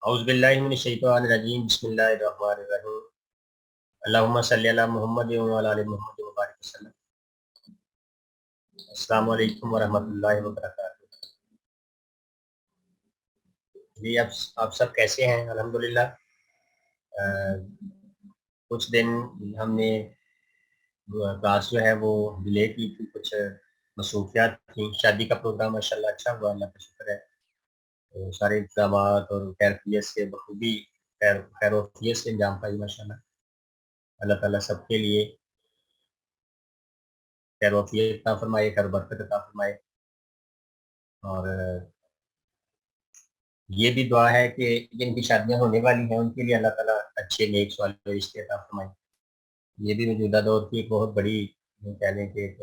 औज़ुबिल्लाहि मिनश्शैतानिर्रजीम बिस्मिल्लाहिर्रहमानिर्रहीम अल्लाहुम्मा सल्लि अला मुहम्मद व अला आलि मुहम्मद व बारिक वसल्लम। अस्सलामु अलैकुम व रहमतुल्लाहि व बरकातुहू। जी आप सब कैसे हैं? अल्हम्दुलिल्लाह। अ, कुछ दिन हमने क्लास जो है वो डिले की थी, कुछ मसरूफियात थी। शादी का प्रोग्राम माशाल्लाह अच्छा हुआ, अल्लाह का शुक्र है। तो सारे इक़दामात और खैरियत से बखूबी खैर-ओ-आफ़ियत से अंजाम पाई माशाल्लाह। अल्लाह ताला सबके लिए खैर-ओ-आफ़ियत अता फ़रमाए, खैर बरकत अता फ़रमाए। और ये भी दुआ है कि जिनकी शादियाँ होने वाली हैं, उनके लिए अल्लाह ताला अच्छे नेक सालिह रिश्ते अता फ़रमाए। ये भी मौजूदा दौर की एक बहुत बड़ी यूँ कह लें कि एक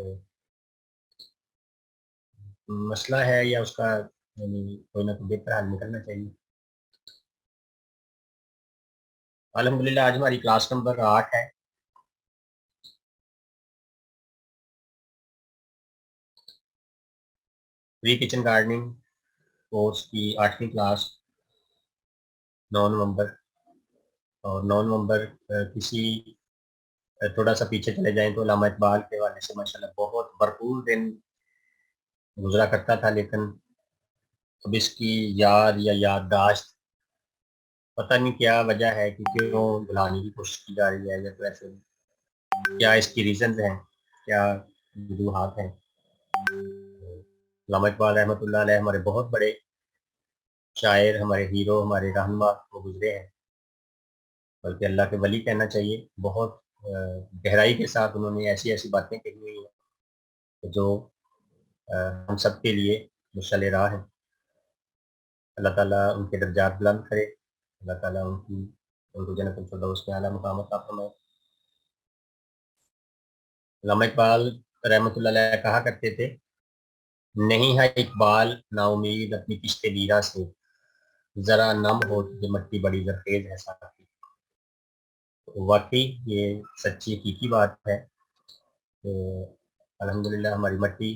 मसला है, या उसका यानी कोई ना कोई बेहतर हल निकलना चाहिए। अल्हम्दुलिल्लाह आज हमारी क्लास नंबर 8 है। प्री किचन गार्डनिंग कोर्स की 8वीं क्लास 9 नवंबर। और 9 नवंबर किसी थोड़ा-सा पीछे चले जाएँ तो अल्लामा इकबाल के हवाले से माशाल्लाह बहुत भरपूर दिन गुज़रा करता था, लेकिन अब इसकी याद या याददाश्त पता नहीं क्या वजह है कि क्यों भुलाने की कोशिश की जा रही है, या तो ऐसे क्या इसकी रीज़न्स हैं, क्या वजूहात हैं? अल्लामा इकबाल रहमतुल्लाह अलैह हमारे बहुत बड़े शायर, हमारे हीरो, हमारे रहनुमा वो गुज़रे हैं, बल्कि अल्लाह के वली कहना चाहिए। बहुत गहराई के साथ उन्होंने ऐसी-ऐसी बातें कही हुई हैं, जो हम सब के लिए मशाल-ए राह हैं। अल्लाह ताला उनके दर्जात बुलंद करे, अल्लाह ताला उनको जन्नतुल फ़िरदौस में आला मुक़ाम अता फ़रमाए। अल्लामा इकबाल रहमतुल्लाह अलैह कहा करते थे, नहीं है इकबाल नाउम्मीद अपनी किश्ते वीरा से, ज़रा नम हो तुझे मट्टी बड़ी ज़रख़ेज़ है साक़ी। तो वाक़ई ये सच्ची हकीकी बात है कि अल्हम्दुलिल्लाह हमारी मट्टी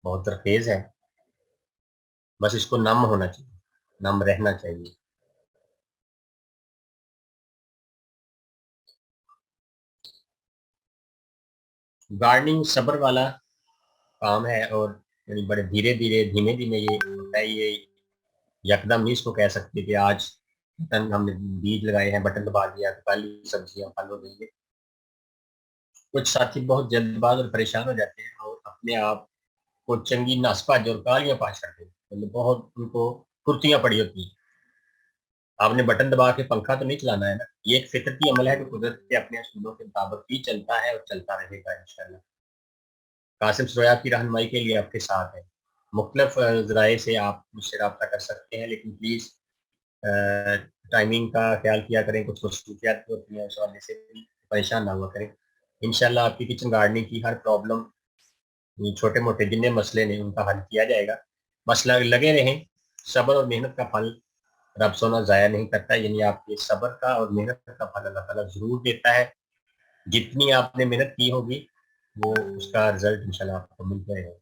बहुत ज़रख़ेज़ है, बस इसको नम होना चाहिए, नम रहना चाहिए। गार्डनिंग सब्र वाला काम है, और यानी बड़े धीरे-धीरे, धीमे-धीमे ये होता है। ये यकदम नहीं इसको कह सकते कि आज बटन हमने बीज लगाए हैं, बटन दबा दिया तो कल ही सब्जियाँ फल हो गई है। कुछ साथी बहुत जल्दबाज़ और परेशान हो जाते हैं और अपने आप को चंगी नस-भज और कालियाँ पा छाड़ते हैं। मतलब बहुत उनको फुर्तियाँ पड़ी होती हैं। आपने बटन दबा के पंखा तो नहीं चलाना है ना। ये एक फितरती अमल है, जो कुदरत के अपने असूलों के मुताबिक ही चलता है और चलता रहेगा इंशाअल्लाह। कासिम सोया की रहनुमाई के लिए आपके साथ है। मुख्तलिफ ज़राए से आप मुझसे राब्ता कर सकते हैं, लेकिन प्लीज़ टाइमिंग का ख्याल किया करें। कुछ मसरूफियात होती हैं, उस हवाले से भी परेशान ना हुआ करें। इंशाअल्लाह आपकी किचन गार्डनिंग की हर प्रॉब्लम, छोटे-मोटे जितने मसले ने, उनका हल किया जाएगा। बस लगे रहें। सब्र और मेहनत का फल रब सोना ज़ाया नहीं करता, यानी आपके सब्र का और मेहनत का फल अल्लाह ताला ज़रूर देता है। जितनी आपने मेहनत की होगी, वो उसका रिज़ल्ट इंशाअल्लाह आपको मिल जाएगा।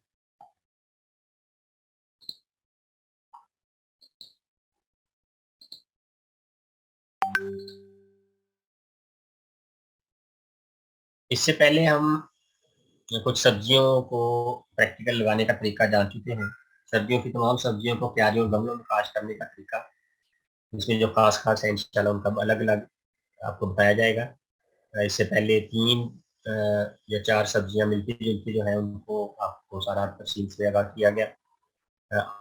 इससे पहले हम कुछ सब्जियों को प्रैक्टिकल लगाने का तरीका जान चुके हैं। सर्दियों की तमाम सब्जियों को क्यारियों और गमलों में काश्त करने का तरीका, इसमें जो ख़ास-ख़ास है इंशाअल्लाह उनका अलग-अलग आपको बताया जाएगा। इससे पहले 3 अ, या 4 सब्जियाँ मिलती-जुलती जो हैं, उनको आपको सारा तफ़सील से आगाह किया गया।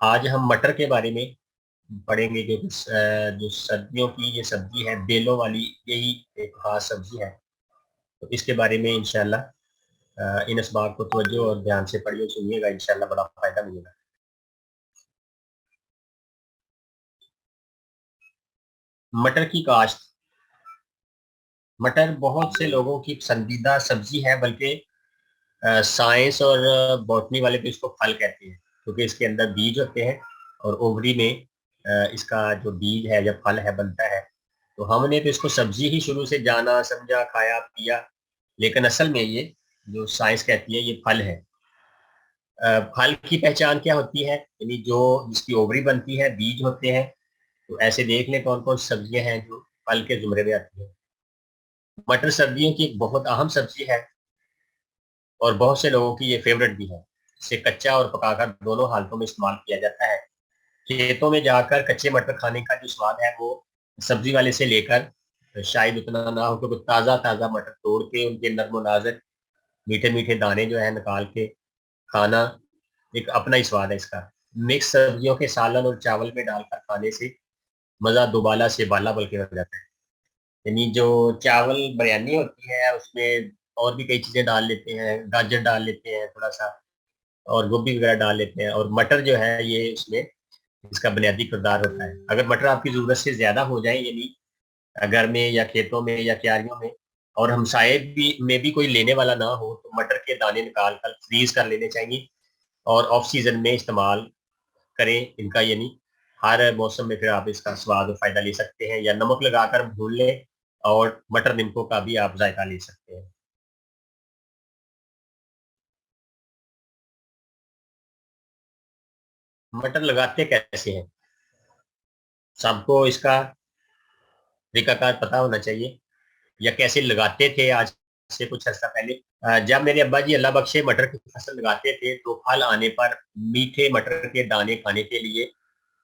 आज हम मटर के बारे में पढ़ेंगे, जो जो सर्दियों की ये सब्ज़ी है, बेलों वाली, यही एक ख़ास सब्ज़ी है। तो इसके बारे में इंशाअल्लाह इन असबाब को तवज्जो और ध्यान से पढ़िए, सुनिएगा, इंशाअल्लाह बड़ा फ़ायदा मिलेगा। मटर की काश्त। मटर बहुत से लोगों की पसंदीदा सब्ज़ी है, बल्कि साइंस और बॉटनी वाले तो इसको फल कहते हैं, क्योंकि इसके अंदर बीज होते हैं और ओवरी में इसका जो बीज है या फल है बनता है। तो हमने तो इसको सब्ज़ी ही शुरू से जाना, समझा, खाया, पिया, लेकिन असल में ये जो साइंस कहती है, ये फल है। फल की पहचान क्या होती है? यानी जो जिसकी ओवरी बनती है, बीज होते हैं, तो ऐसे देख लें कौन कौन सब्जियां हैं जो फल के जुमरे में आती है। मटर सर्दियों की एक बहुत अहम सब्जी है और बहुत से लोगों की ये फेवरेट भी है। इसे कच्चा और पकाकर दोनों हालतों में इस्तेमाल किया जाता है। खेतों में जाकर कच्चे मटर खाने का जो स्वाद है वो सब्जी वाले से लेकर शायद उतना ना हो, क्योंकि ताज़ा ताज़ा मटर तोड़ के उनके नर्म नाजुक मीठे मीठे दाने जो है निकाल के खाना एक अपना ही स्वाद है इसका। मिक्स सब्जियों के सालन और चावल में डालकर खाने से मज़ा दुबाला से बाला बल्कि हो जाता है। यानी जो चावल बिरयानी होती है उसमें और भी कई चीज़ें डाल लेते हैं, गाजर डाल लेते हैं थोड़ा सा, और गोभी वगैरह डाल लेते हैं, और मटर जो है ये उसमें इसका बुनियादी किरदार होता है। अगर मटर आपकी ज़रूरत से ज़्यादा हो जाए, यानी घर में या खेतों में या क्यारियों में, और हमसाये भी में भी कोई लेने वाला ना हो, तो मटर के दाने निकाल कर फ्रीज कर लेने चाहिए और ऑफ सीजन में इस्तेमाल करें इनका। यानी हर मौसम में फिर आप इसका स्वाद और फायदा ले सकते हैं, या नमक लगाकर भून लें और मटर निम्को का भी आप जायका ले सकते हैं। मटर लगाते कैसे हैं, सबको इसका तरीकाकार पता होना चाहिए, या कैसे लगाते थे आज से कुछ अर्सा पहले। जब मेरे अब्बा जी अल्लाह बख्शे मटर की फसल लगाते थे, तो फल आने पर मीठे मटर के दाने खाने के लिए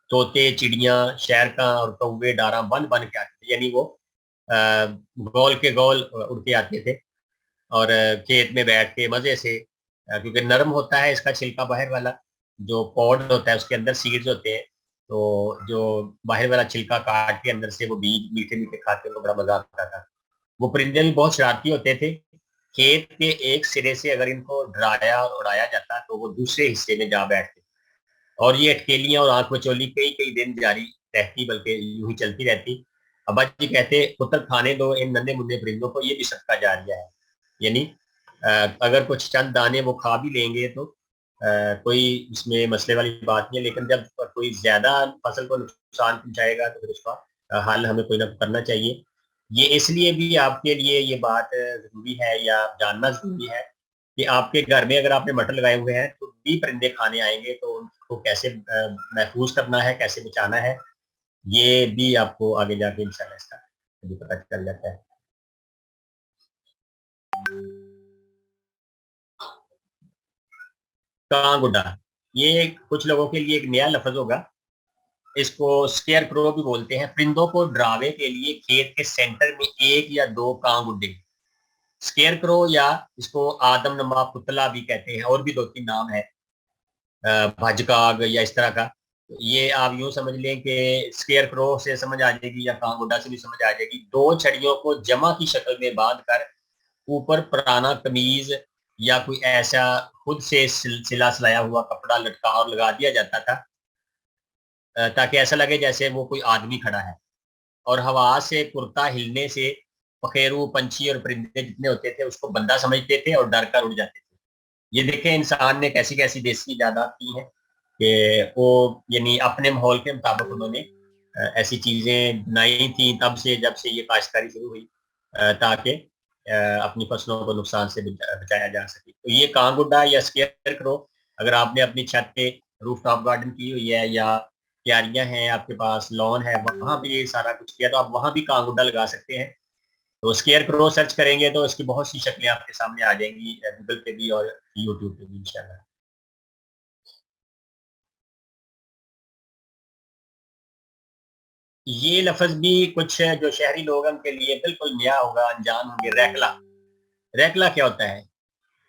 तोते, चिड़ियां, शहर का और कौवे डारा बन बन के आते थे। यानी वो गोल के गोल उड़ के आते थे और खेत में बैठ के मजे से, क्योंकि नरम होता है इसका छिलका बाहर वाला, जो पॉड होता है उसके अंदर सीड्स होते हैं, तो जो बाहर वाला छिलका काट के अंदर से वो बीज मीठे मीठे खाते हैं, बड़ा मजा आता था। वो परिंदे भी बहुत शरारती होते थे। खेत के एक सिरे से अगर इनको डराया और उड़ाया जाता तो वो दूसरे हिस्से में जा बैठते, और ये अटकेलियां और आंख मचोली कई कई दिन जारी रहती, बल्कि यूं ही चलती रहती। अब्बा जी कहते, पुत्र खाने दो इन नन्हे मुन्ने परिंदों को, ये भी सदका जारिया है। यानी अगर कुछ चंद दाने वो खा भी लेंगे तो कोई इसमें मसले वाली बात नहीं है, लेकिन जब कोई ज्यादा फसल को नुकसान पहुंचाएगा तो फिर उसका हल हमें कोई ना कोई करना चाहिए। ये इसलिए भी आपके लिए ये बात जरूरी है या जानना जरूरी है कि आपके घर में अगर आपने मटर लगाए हुए हैं तो भी परिंदे खाने आएंगे, तो उनको कैसे महफूज करना है, कैसे बचाना है, ये भी आपको आगे जाके इंशाल्लाह इसका भी पता चल जाता है। कांगुडा, ये कुछ लोगों के लिए एक नया लफ्ज होगा। इसको स्केयर क्रो भी बोलते हैं। परिंदों को डरावे के लिए खेत के सेंटर में एक या दो कांग उड़े। स्केयर क्रो, या इसको आदमनमा पुतला भी कहते हैं, और भी दो तीन नाम है, भजकाग या इस तरह का। तो ये आप यूं समझ लें कि स्केयर क्रो से समझ आ जाएगी या कांगुडा से भी समझ आ जाएगी। दो छड़ियों को जमा की शक्ल में बांध कर ऊपर पुराना कमीज या कोई ऐसा खुद से सिला सिलाया हुआ कपड़ा लटका और लगा दिया जाता था, ताकि ऐसा लगे जैसे वो कोई आदमी खड़ा है। और हवा से कुर्ता हिलने से पखेरु, पंछी और परिंदे जितने होते थे उसको बंदा समझते थे और डर कर उड़ जाते थे। ये देखें इंसान ने कैसी कैसी देसी इजादात की है कि वो यानी अपने माहौल के मुताबिक उन्होंने ऐसी चीजें बनाई थी तब से, जब से ये काश्तकारी शुरू हुई, ताकि अपनी फसलों को नुकसान से बचाया जा सके। तो ये कांगुडा या स्केयर क्रो, अगर आपने अपनी छत पे रूफ टॉप गार्डन की हुई है या क्यारियां हैं आपके पास, लॉन है, वहां भी ये सारा कुछ किया, तो आप वहां भी कांगुडा लगा सकते हैं। तो स्केयर क्रो सर्च करेंगे तो इसकी बहुत सी शक्लें आपके सामने आ जाएंगी, गूगल पे भी और यूट्यूब पे भी इंशाल्लाह। ये लफ्ज भी कुछ जो शहरी लोग हैं उनके लिए बिल्कुल नया होगा, अनजान होंगे। रैकला, रैकला क्या होता है?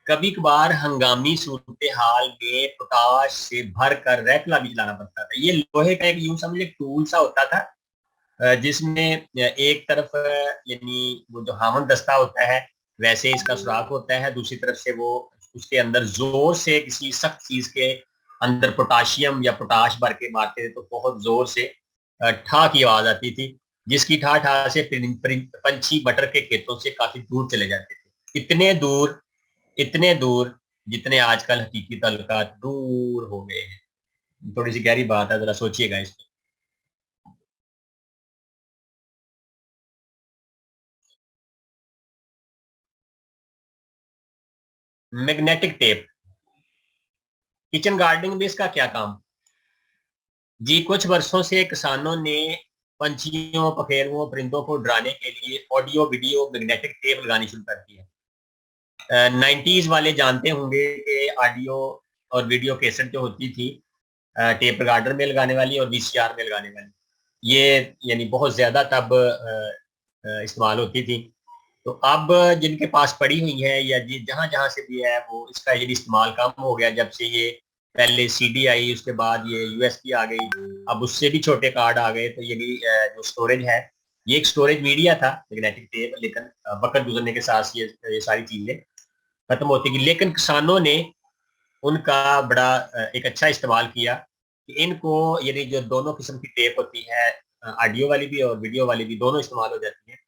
कभी कभार हंगामी सूरत हाल में पोटाश से भर कर रैकला भी चलाना पड़ता था। ये लोहे का एक यूं समझ टूल सा होता था, जिसमें एक तरफ यानी वो जो हामन दस्ता होता है वैसे इसका सुराख होता है, दूसरी तरफ से वो उसके अंदर जोर से किसी सख्त चीज के अंदर पोटाशियम या पोटाश भर के मारते थे तो बहुत जोर से ठा की आवाज आती थी, जिसकी ठा ठा से पंछी मटर के खेतों से काफी दूर चले जाते थे। इतने दूर, इतने दूर जितने आजकल हकीकी तल्लुकात दूर हो गए हैं। थोड़ी सी गहरी बात है, जरा सोचिएगा इस पर। मैग्नेटिक टेप, किचन गार्डनिंग में इसका क्या काम? जी, कुछ वर्षों से किसानों ने पंछियों, पखेरुओं, परिंदों को डराने के लिए ऑडियो वीडियो मैग्नेटिक टेप लगानी शुरू कर दी है। 90s वाले जानते होंगे कि ऑडियो और वीडियो कैसेट जो होती थी, टेप रिकॉर्डर में लगाने वाली और वीसीआर में लगाने वाली, ये यानी बहुत ज्यादा तब इस्तेमाल होती थी। तो अब जिनके पास पड़ी हुई है या जहां जहां से भी है, वो इसका ये इस्तेमाल कम हो गया जब से ये पहले सीडी आई, उसके बाद ये यूएसबी आ गई, अब उससे भी छोटे कार्ड आ गए। तो ये भी जो स्टोरेज है, ये एक स्टोरेज मीडिया था मैग्नेटिक टेप, लेकिन वक्त गुजरने के साथ ये सारी चीजें खत्म होती गई। लेकिन किसानों ने उनका बड़ा एक अच्छा इस्तेमाल किया कि इनको, यानी जो दोनों किस्म की टेप होती है, ऑडियो वाली भी और वीडियो वाली भी, दोनों इस्तेमाल हो जाती है।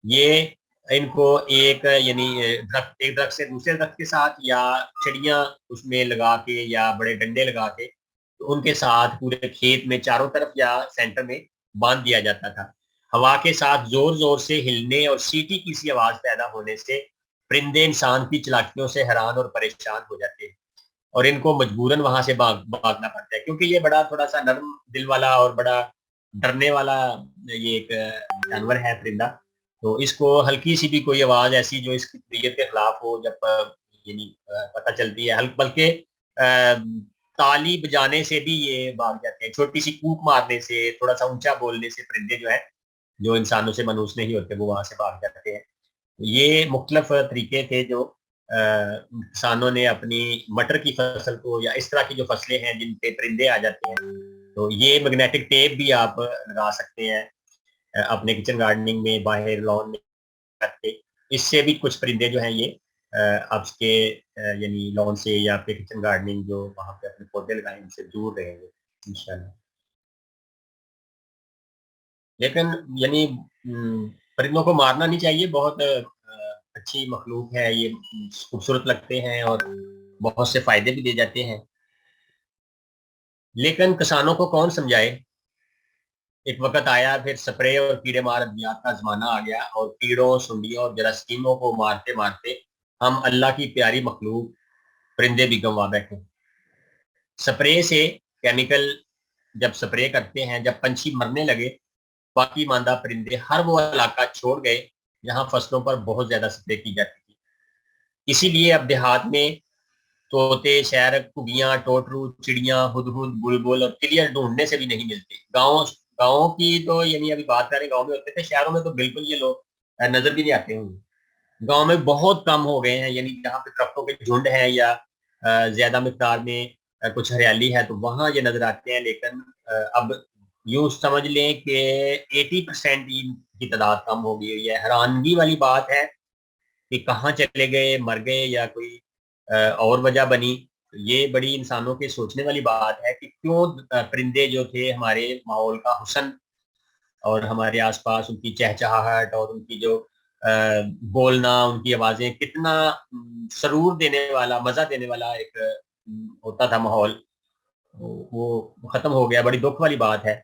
ये इनको एक दरख्त से दूसरे दरख्त के साथ, या चिड़िया उसमें लगा के, या बड़े डंडे लगा के, तो उनके साथ पूरे खेत में चारों तरफ या सेंटर में बांध दिया जाता था। हवा के साथ जोर जोर से हिलने और सीटी की सी आवाज पैदा होने से परिंदे इंसान की चालाकियों से हैरान और परेशान हो जाते हैं, और इनको मजबूरन वहां से भागना पड़ता है, क्योंकि ये बड़ा थोड़ा सा नरम दिल वाला और बड़ा डरने वाला ये एक जानवर है, परिंदा। तो इसको हल्की सी भी कोई आवाज ऐसी जो इसकी तबीयत के खिलाफ हो, जब यानी पता चलती है, हल्क बल्कि ताली बजाने से भी ये भाग जाते हैं, छोटी सी कूक मारने से, थोड़ा सा ऊंचा बोलने से परिंदे जो है, जो इंसानों से मनुष्य नहीं होते, वो वहां से भाग जाते हैं। ये मुख्तलिफ तरीके थे जो किसानों ने अपनी मटर की फसल को, या इस तरह की जो फसलें हैं जिन पे परिंदे आ जाते हैं, तो ये मैग्नेटिक टेप भी आप लगा सकते हैं अपने किचन गार्डनिंग में, बाहर लॉन में रखते। इससे भी कुछ परिंदे जो हैं ये आपके यानी लॉन से, या आपके किचन गार्डनिंग जो वहाँ पे अपने पौधे लगाए, इनसे दूर रहेंगे इंशाल्लाह। लेकिन यानी परिंदों को मारना नहीं चाहिए, बहुत अच्छी मखलूक है ये, खूबसूरत लगते हैं और बहुत से फायदे भी दे जाते हैं। लेकिन किसानों को कौन समझाए। एक वक्त आया, फिर स्प्रे और कीड़े मार अद्वियात का जमाना आ गया, और कीड़ों, सुंडियों और जरासीमों को मारते मारते हम अल्लाह की प्यारी मखलूक परिंदे भी गंवा बैठे। स्प्रे से केमिकल जब स्प्रे करते हैं, जब पंछी मरने लगे, बाकी मांदा परिंदे हर वो इलाका छोड़ गए जहां फसलों पर बहुत ज्यादा स्प्रे की जाती थी। इसीलिए अब देहात में तोते, शहरक, घुगियां, टोटरू, चिड़िया, हुदहुद, बुलबुल और तिलिया ढूंढने से भी नहीं मिलते। गाँव की तो यानी अभी बात करें, गाँव में होते थे, शहरों में तो बिल्कुल ये लोग नजर भी नहीं आते होंगे। गाँव में बहुत कम हो गए हैं, यानी जहाँ पे दरख्तों के झुंड हैं, या ज्यादा मिकदार में कुछ हरियाली है, तो वहां ये नजर आते हैं। लेकिन अब यूं समझ लें कि 80% की तादाद कम हो गई हुई है। हैरानगी वाली बात है कि कहाँ चले गए, मर गए, या कोई और वजह बनी। ये बड़ी इंसानों के सोचने वाली बात है कि क्यों परिंदे जो थे, हमारे माहौल का हुस्न, और हमारे आसपास उनकी चहचहाहट और उनकी जो बोलना, उनकी आवाजें, कितना सरूर देने वाला, मजा देने वाला एक होता था माहौल, वो खत्म हो गया। बड़ी दुख वाली बात है।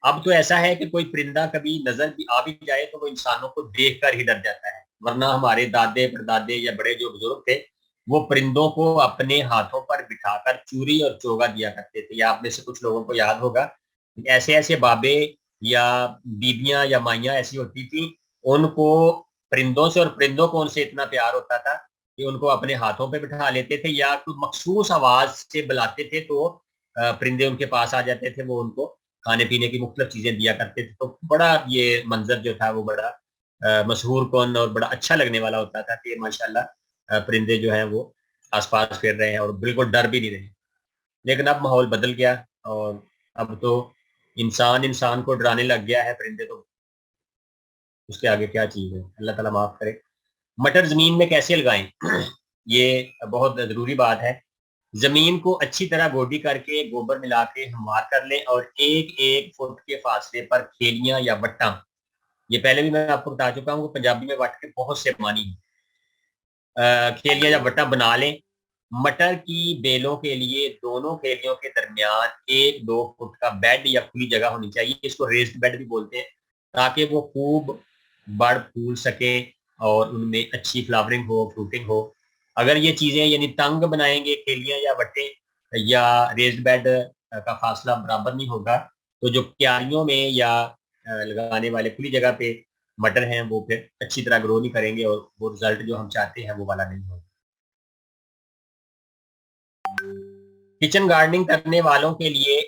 अब तो ऐसा है कि कोई परिंदा कभी नजर भी आ भी जाए तो वो इंसानों को देखकर ही डर जाता है, वरना हमारे दादे परदादे या बड़े जो बुजुर्ग थे, वो परिंदों को अपने हाथों पर बिठाकर चूरी और चोगा दिया करते थे। या आप में से कुछ लोगों को याद होगा, ऐसे ऐसे बाबे या बीबियां या माइयां ऐसी होती थी, उनको परिंदों से, और परिंदों को उनसे इतना प्यार होता था कि उनको अपने हाथों पे बिठा लेते थे, या कुछ मखसूस आवाज से बुलाते थे, तो परिंदे उनके पास आ जाते थे, वो उनको खाने पीने की मुख्तलिफ चीजें दिया करते थे। तो बड़ा ये मंजर जो था वो बड़ा मशहूर कौन और बड़ा अच्छा लगने वाला होता था कि माशाल्लाह परिंदे जो हैं वो आसपास फिर रहे हैं और बिल्कुल डर भी नहीं रहे। लेकिन अब माहौल बदल गया, और अब तो इंसान इंसान को डराने लग गया है, परिंदे तो उसके आगे क्या चीज है, अल्लाह ताला माफ करे। मटर जमीन में कैसे लगाएं ये बहुत जरूरी बात है। जमीन को अच्छी तरह गोडी करके गोबर मिला के हमवार कर लें, और एक एक फुट के फासले पर खेलियां या वट्टा, ये पहले भी मैं आपको बता चुका हूँ, पंजाबी में वट के बहुत से मानी खेलियां या वट्टा बना लें। मटर की बेलों के लिए दोनों खेलियों के दरमियान 1-2 फुट का बेड या खुली जगह होनी चाहिए, इसको रेस्ड बेड भी बोलते हैं, ताकि वो खूब बढ़ फूल सके और उनमें अच्छी फ्लावरिंग हो, फ्रूटिंग हो। अगर ये चीजें यानी तंग बनाएंगे, खेलियां या वट्टे, या रेस्ड बेड का फासला बराबर नहीं होगा, तो जो क्यारियों में या लगाने वाले खुली जगह पे मटर हैं वो फिर अच्छी तरह ग्रो नहीं करेंगे और वो रिजल्ट जो हम चाहते हैं वो वाला नहीं होगा। किचन गार्डनिंग करने वालों के लिए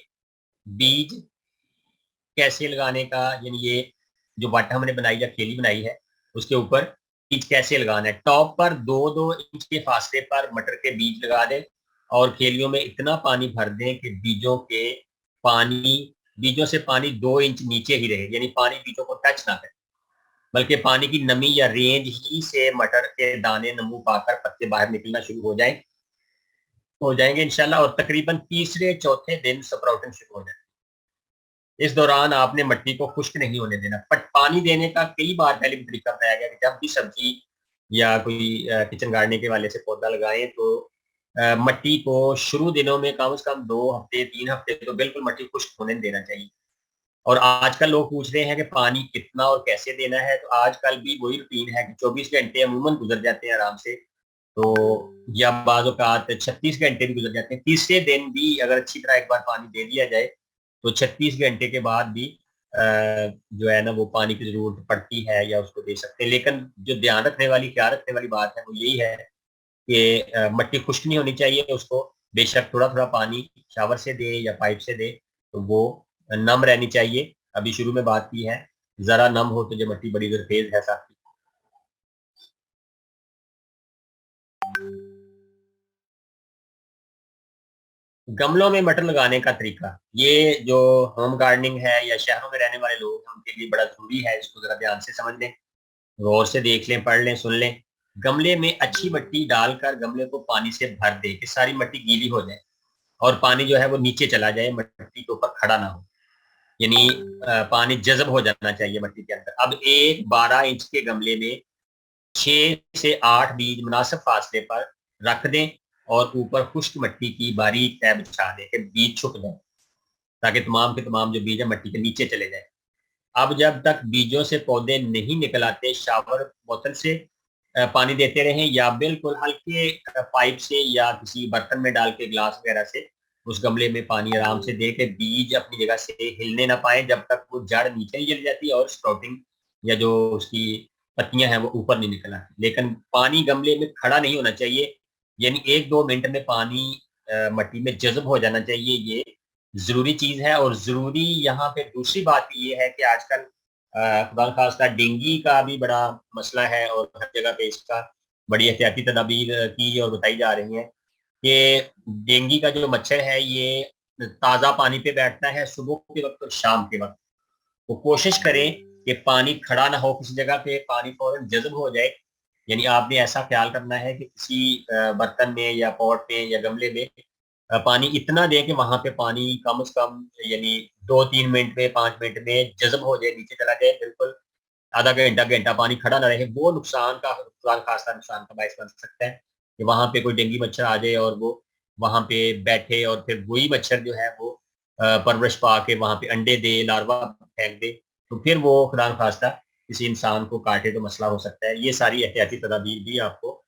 बीज कैसे लगाने का, यानी ये जो बाटा हमने बनाई या खेली बनाई है उसके ऊपर बीज कैसे लगाना है। टॉप पर 2-2 इंच के फासले पर मटर के बीज लगा दें और खेलियों में इतना पानी भर दें कि पानी बीजों से पानी 2 इंच नीचे ही रहे, यानी पानी बीजों को टच ना करे, बल्कि पानी की नमी या रेंज ही से मटर के दाने नमू पाकर पत्ते बाहर निकलना शुरू हो जाएंगे इंशाल्लाह। और तकरीबन तीसरे चौथे दिन स्प्राउटिंग शुरू हो जाए। इस दौरान आपने मिट्टी को खुश्क नहीं होने देना। बट पानी देने का कई बार पहले भी तरीका बताया गया कि जब भी सब्जी या कोई किचन गार्डनिंग के वाले से पौधा लगाएं तो मिट्टी को शुरू दिनों में कम से कम 2 हफ्ते 3 हफ्ते तो बिल्कुल मिट्टी खुश्क होने देना चाहिए। और आजकल लोग पूछ रहे हैं कि पानी कितना और कैसे देना है, तो आजकल भी वही रूटीन है कि 24 घंटे अमूमन गुजर जाते हैं आराम से, तो या बाज़ औक़ात 36 घंटे भी गुजर जाते हैं। तीसरे दिन भी अगर अच्छी तरह एक बार पानी दे दिया जाए तो 36 घंटे के बाद भी जो है ना वो पानी की ज़रूरत पड़ती है या उसको दे सकते हैं। लेकिन जो ख्याल रखने वाली बात है वो यही है कि मिट्टी खुश्क नहीं होनी चाहिए। उसको बेशक थोड़ा-थोड़ा पानी शावर से दें या पाइप से दें, तो वो नम रहनी चाहिए। अभी शुरू में बात की है, ज़रा नम हो तो जो मिट्टी बड़ी ज़रख़ेज़ है साथ ही। गमलों में मटर लगाने का तरीका, ये जो होम गार्डनिंग है या शहरों में रहने वाले लोग हैं उनके लिए बड़ा ज़रूरी है, इसको ज़रा ध्यान से समझ लें, गौर से देख लें, पढ़ लें, सुन लें। गमले में अच्छी मिट्टी डालकर गमले को पानी से भर दें कि सारी मिट्टी गीली हो जाए और पानी जो है वो नीचे चला जाए, मिट्टी के ऊपर खड़ा ना हो। यानी पानी जज़ब हो जाना चाहिए मिट्टी के अंदर। अब एक 12 इंच के गमले में 6 से 8 बीज मुनासिब फासले पर रख दें और ऊपर खुश्क मिट्टी की बारीक तह बिछा दें कि बीज छुप जाए, ताकि तमाम के तमाम जो बीज है मिट्टी के नीचे चले जाएँ। अब जब तक बीजों से पौधे नहीं निकल आते, शावर बोतल से पानी देते रहें या बिल्कुल हल्के पाइप से या किसी बर्तन में डाल के ग्लास वगैरह से उस गमले में पानी आराम से दे के बीज अपनी जगह से हिलने ना पाए जब तक वो जड़ नीचे नहीं चली जाती और स्प्राउटिंग या जो उसकी पत्तियां हैं वो ऊपर नहीं निकल आती। लेकिन पानी गमले में खड़ा नहीं होना चाहिए, यानी 1-2 मिनट में पानी मिट्टी में जज़ब हो जाना चाहिए, ये ज़रूरी चीज़ है। और ज़रूरी यहाँ पे दूसरी बात ये है कि आजकल खुदा न खास्ता डेंगू का भी बड़ा मसला है और हर जगह पे इसका बड़ी एहतियाती तदाबीर की और बताई जा रही हैं कि डेंगू का जो मच्छर है ये ताज़ा पानी पे बैठता है सुबह के वक़्त और शाम के वक़्त। तो कोशिश करें कि पानी खड़ा ना हो किसी जगह पे, पानी फ़ौरन जज़ब हो जाए। यानी आपने ऐसा ख़्याल करना है कि किसी बर्तन में या पॉट में या गमले में पानी इतना दें कि वहाँ पे पानी कम से कम यानी 2-3 मिनट में 5 मिनट में जज़ब हो जाए, नीचे चला जाए बिल्कुल। आधा घंटा, घंटा पानी खड़ा ना रहे, वो खुदा न खास्ता नुकसान का बायस बन सकता है कि वहाँ पे कोई डेंगू मच्छर आ जाए और वो वहाँ पे बैठे और फिर वही मच्छर जो है वो परवरिश पा के वहाँ पे अंडे दे, लार्वा फेंक दे, तो फिर वो खुदा न खास्ता किसी इंसान को काटे तो मसला हो सकता है। ये सारी एहतियाती तदाबीर भी आपको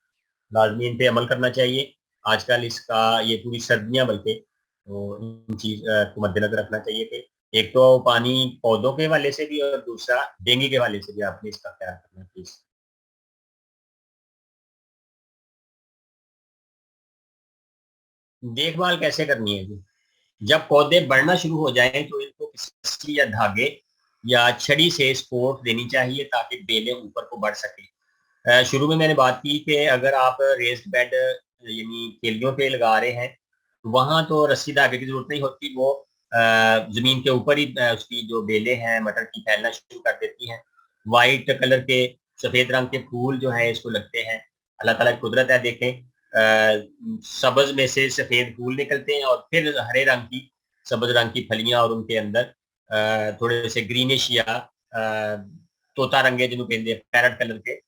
लाज़मी इन पे अमल करना चाहिए। आजकल इसका ये पूरी सर्दियाँ बल्कि तो इन चीज़ को मद्देनज़र रखना चाहिए कि एक तो पानी पौधों के हवाले से भी और दूसरा डेंगू के हवाले से भी आपने इसका ख्याल रखना है प्लीज़। देखभाल कैसे करनी है जी? जब पौधे बढ़ना शुरू हो जाएँ तो इनको किसी रस्सी या धागे या छड़ी से सपोर्ट देनी चाहिए ताकि बेलें ऊपर को बढ़ सकें। शुरू में मैंने बात की कि अगर आप रेज़्ड बेड यानी केलियों पे लगा रहे हैं, वहाँ तो रस्सी धागे की ज़रूरत नहीं होती, वो ज़मीन के ऊपर ही उसकी जो बेलें हैं मटर की फैलना शुरू कर देती हैं। वाइट कलर के सफ़ेद रंग के फूल जो हैं इसको लगते हैं। अल्लाह ताला की कुदरत है देखें, सब्ज़ में से सफ़ेद फूल निकलते हैं और फिर हरे रंग की सब्ज़ रंग की फलियाँ और उनके अंदर थोड़े से ग्रीनिश या तोता रंगे जिन्हों कहते हैं पैरेट कलर के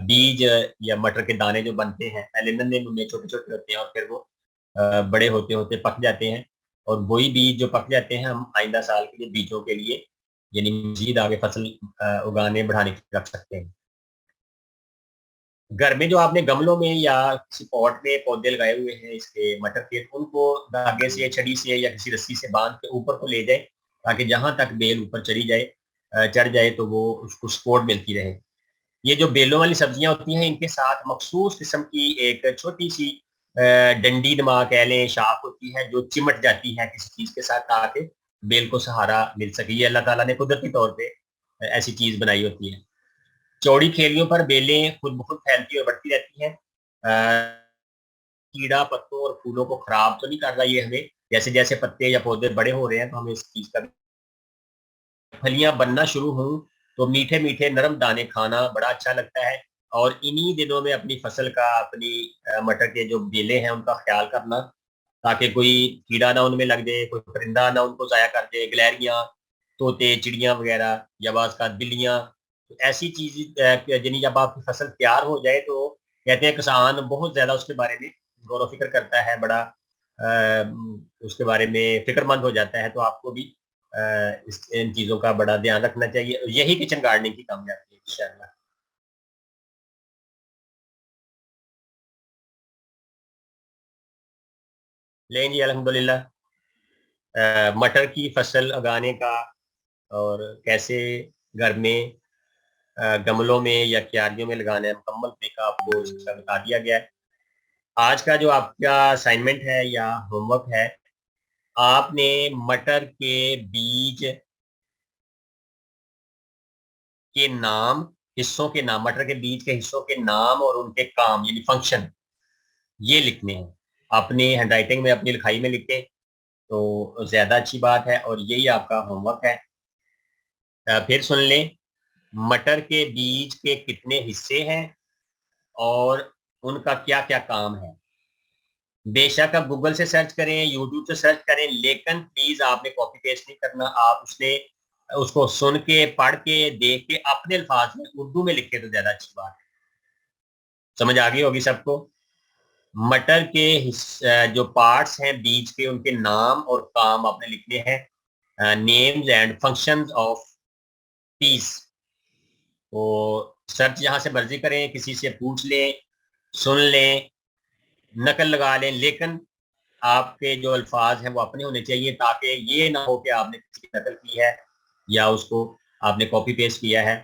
बीज या मटर के दाने जो बनते हैं, पहले नन्हे-मुन्ने छोटे-छोटे होते हैं और फिर वो बड़े होते-होते पक जाते हैं और वही बीज जो पक जाते हैं हम आइंदा साल के लिए बीजों के लिए यानी मज़ीद आगे फसल उगाने बढ़ाने के लिए रख सकते हैं। घर में जो आपने गमलों में या किसी पॉट में पौधे लगाए हुए हैं इसके मटर के, उनको धागे से, छड़ी से या किसी रस्सी से बाँध के ऊपर को ले जाएँ, ताकि जहाँ तक बेल ऊपर चली जाए चढ़ जाए तो वो उसको सपोर्ट मिलती रहे। ये जो बेलों वाली सब्जियां होती हैं, इनके साथ मखसूस किस्म की एक छोटी सी डंडी नमा कह लें, शाख होती है जो चिमट जाती है किसी चीज के साथ, ताकि बेल को सहारा मिल सके। ये अल्लाह ताला ने कुदरती तौर पे ऐसी चीज बनाई होती है। चौड़ी खेलियों पर बेलें खुद ब खुद फैलती और बढ़ती रहती हैं। कीड़ा पत्तों और फूलों को खराब तो नहीं कर रहा ये हमें, जैसे जैसे पत्ते या पौधे बड़े हो रहे हैं तो हमें इस चीज का, फलियां बनना शुरू हों तो मीठे मीठे नरम दाने खाना बड़ा अच्छा लगता है। और इन्हीं दिनों में अपनी फसल का, अपनी मटर के जो बेले हैं उनका ख्याल करना, ताकि कोई कीड़ा ना उनमें लग जाए, कोई परिंदा ना उनको जाया कर दे, गिलहरियां, तोते, चिड़ियां वगैरह या बाज का बिल्लियां। तो ऐसी चीज यानी जब आपकी फसल तैयार हो जाए तो कहते हैं किसान बहुत ज्यादा उसके बारे में गौर फिक्र करता है, बड़ा उसके बारे में फिक्रमंद हो जाता है। तो आपको भी इन चीजों का बड़ा ध्यान रखना चाहिए। यही किचन गार्डनिंग की कामयाबी है इंशाल्लाह। लेकिन जी अल्हम्दुलिल्लाह मटर की फसल उगाने का और कैसे घर में गमलों में या क्यारियों में लगाना है, मुकम्मल तरीका आपको इसका बता दिया गया है। आज का जो आपका असाइनमेंट है या होमवर्क है, आपने मटर के बीज के नाम, हिस्सों के नाम, मटर के बीज के हिस्सों के नाम और उनके काम यानी फंक्शन, ये लिखने हैं। अपनी हैंडराइटिंग में, अपनी लिखाई में लिखें तो ज्यादा अच्छी बात है, और यही आपका होमवर्क है। फिर सुन लें, मटर के बीज के कितने हिस्से हैं और उनका क्या क्या काम है। बेशक आप गूगल से सर्च करें, यूट्यूब से सर्च करें, लेकिन प्लीज आपने कॉपी पेस्ट नहीं करना। आप उसने उसको सुन के, पढ़ के, देख के अपने अल्फाज में उर्दू में लिखे तो ज्यादा अच्छी बात है। समझ आ गई होगी सबको। मटर के जो पार्ट्स हैं बीज के, उनके नाम और काम आपने लिखने हैं। Names and functions of peace. तो सर्च जहां से मर्जी करें, किसी से पूछ लें, सुन लें, नकल लगा लें, लेकिन आपके जो अल्फाज हैं वो अपने होने चाहिए, ताकि ये ना हो कि आपने किसी की नकल की है या उसको आपने कॉपी पेस्ट किया है।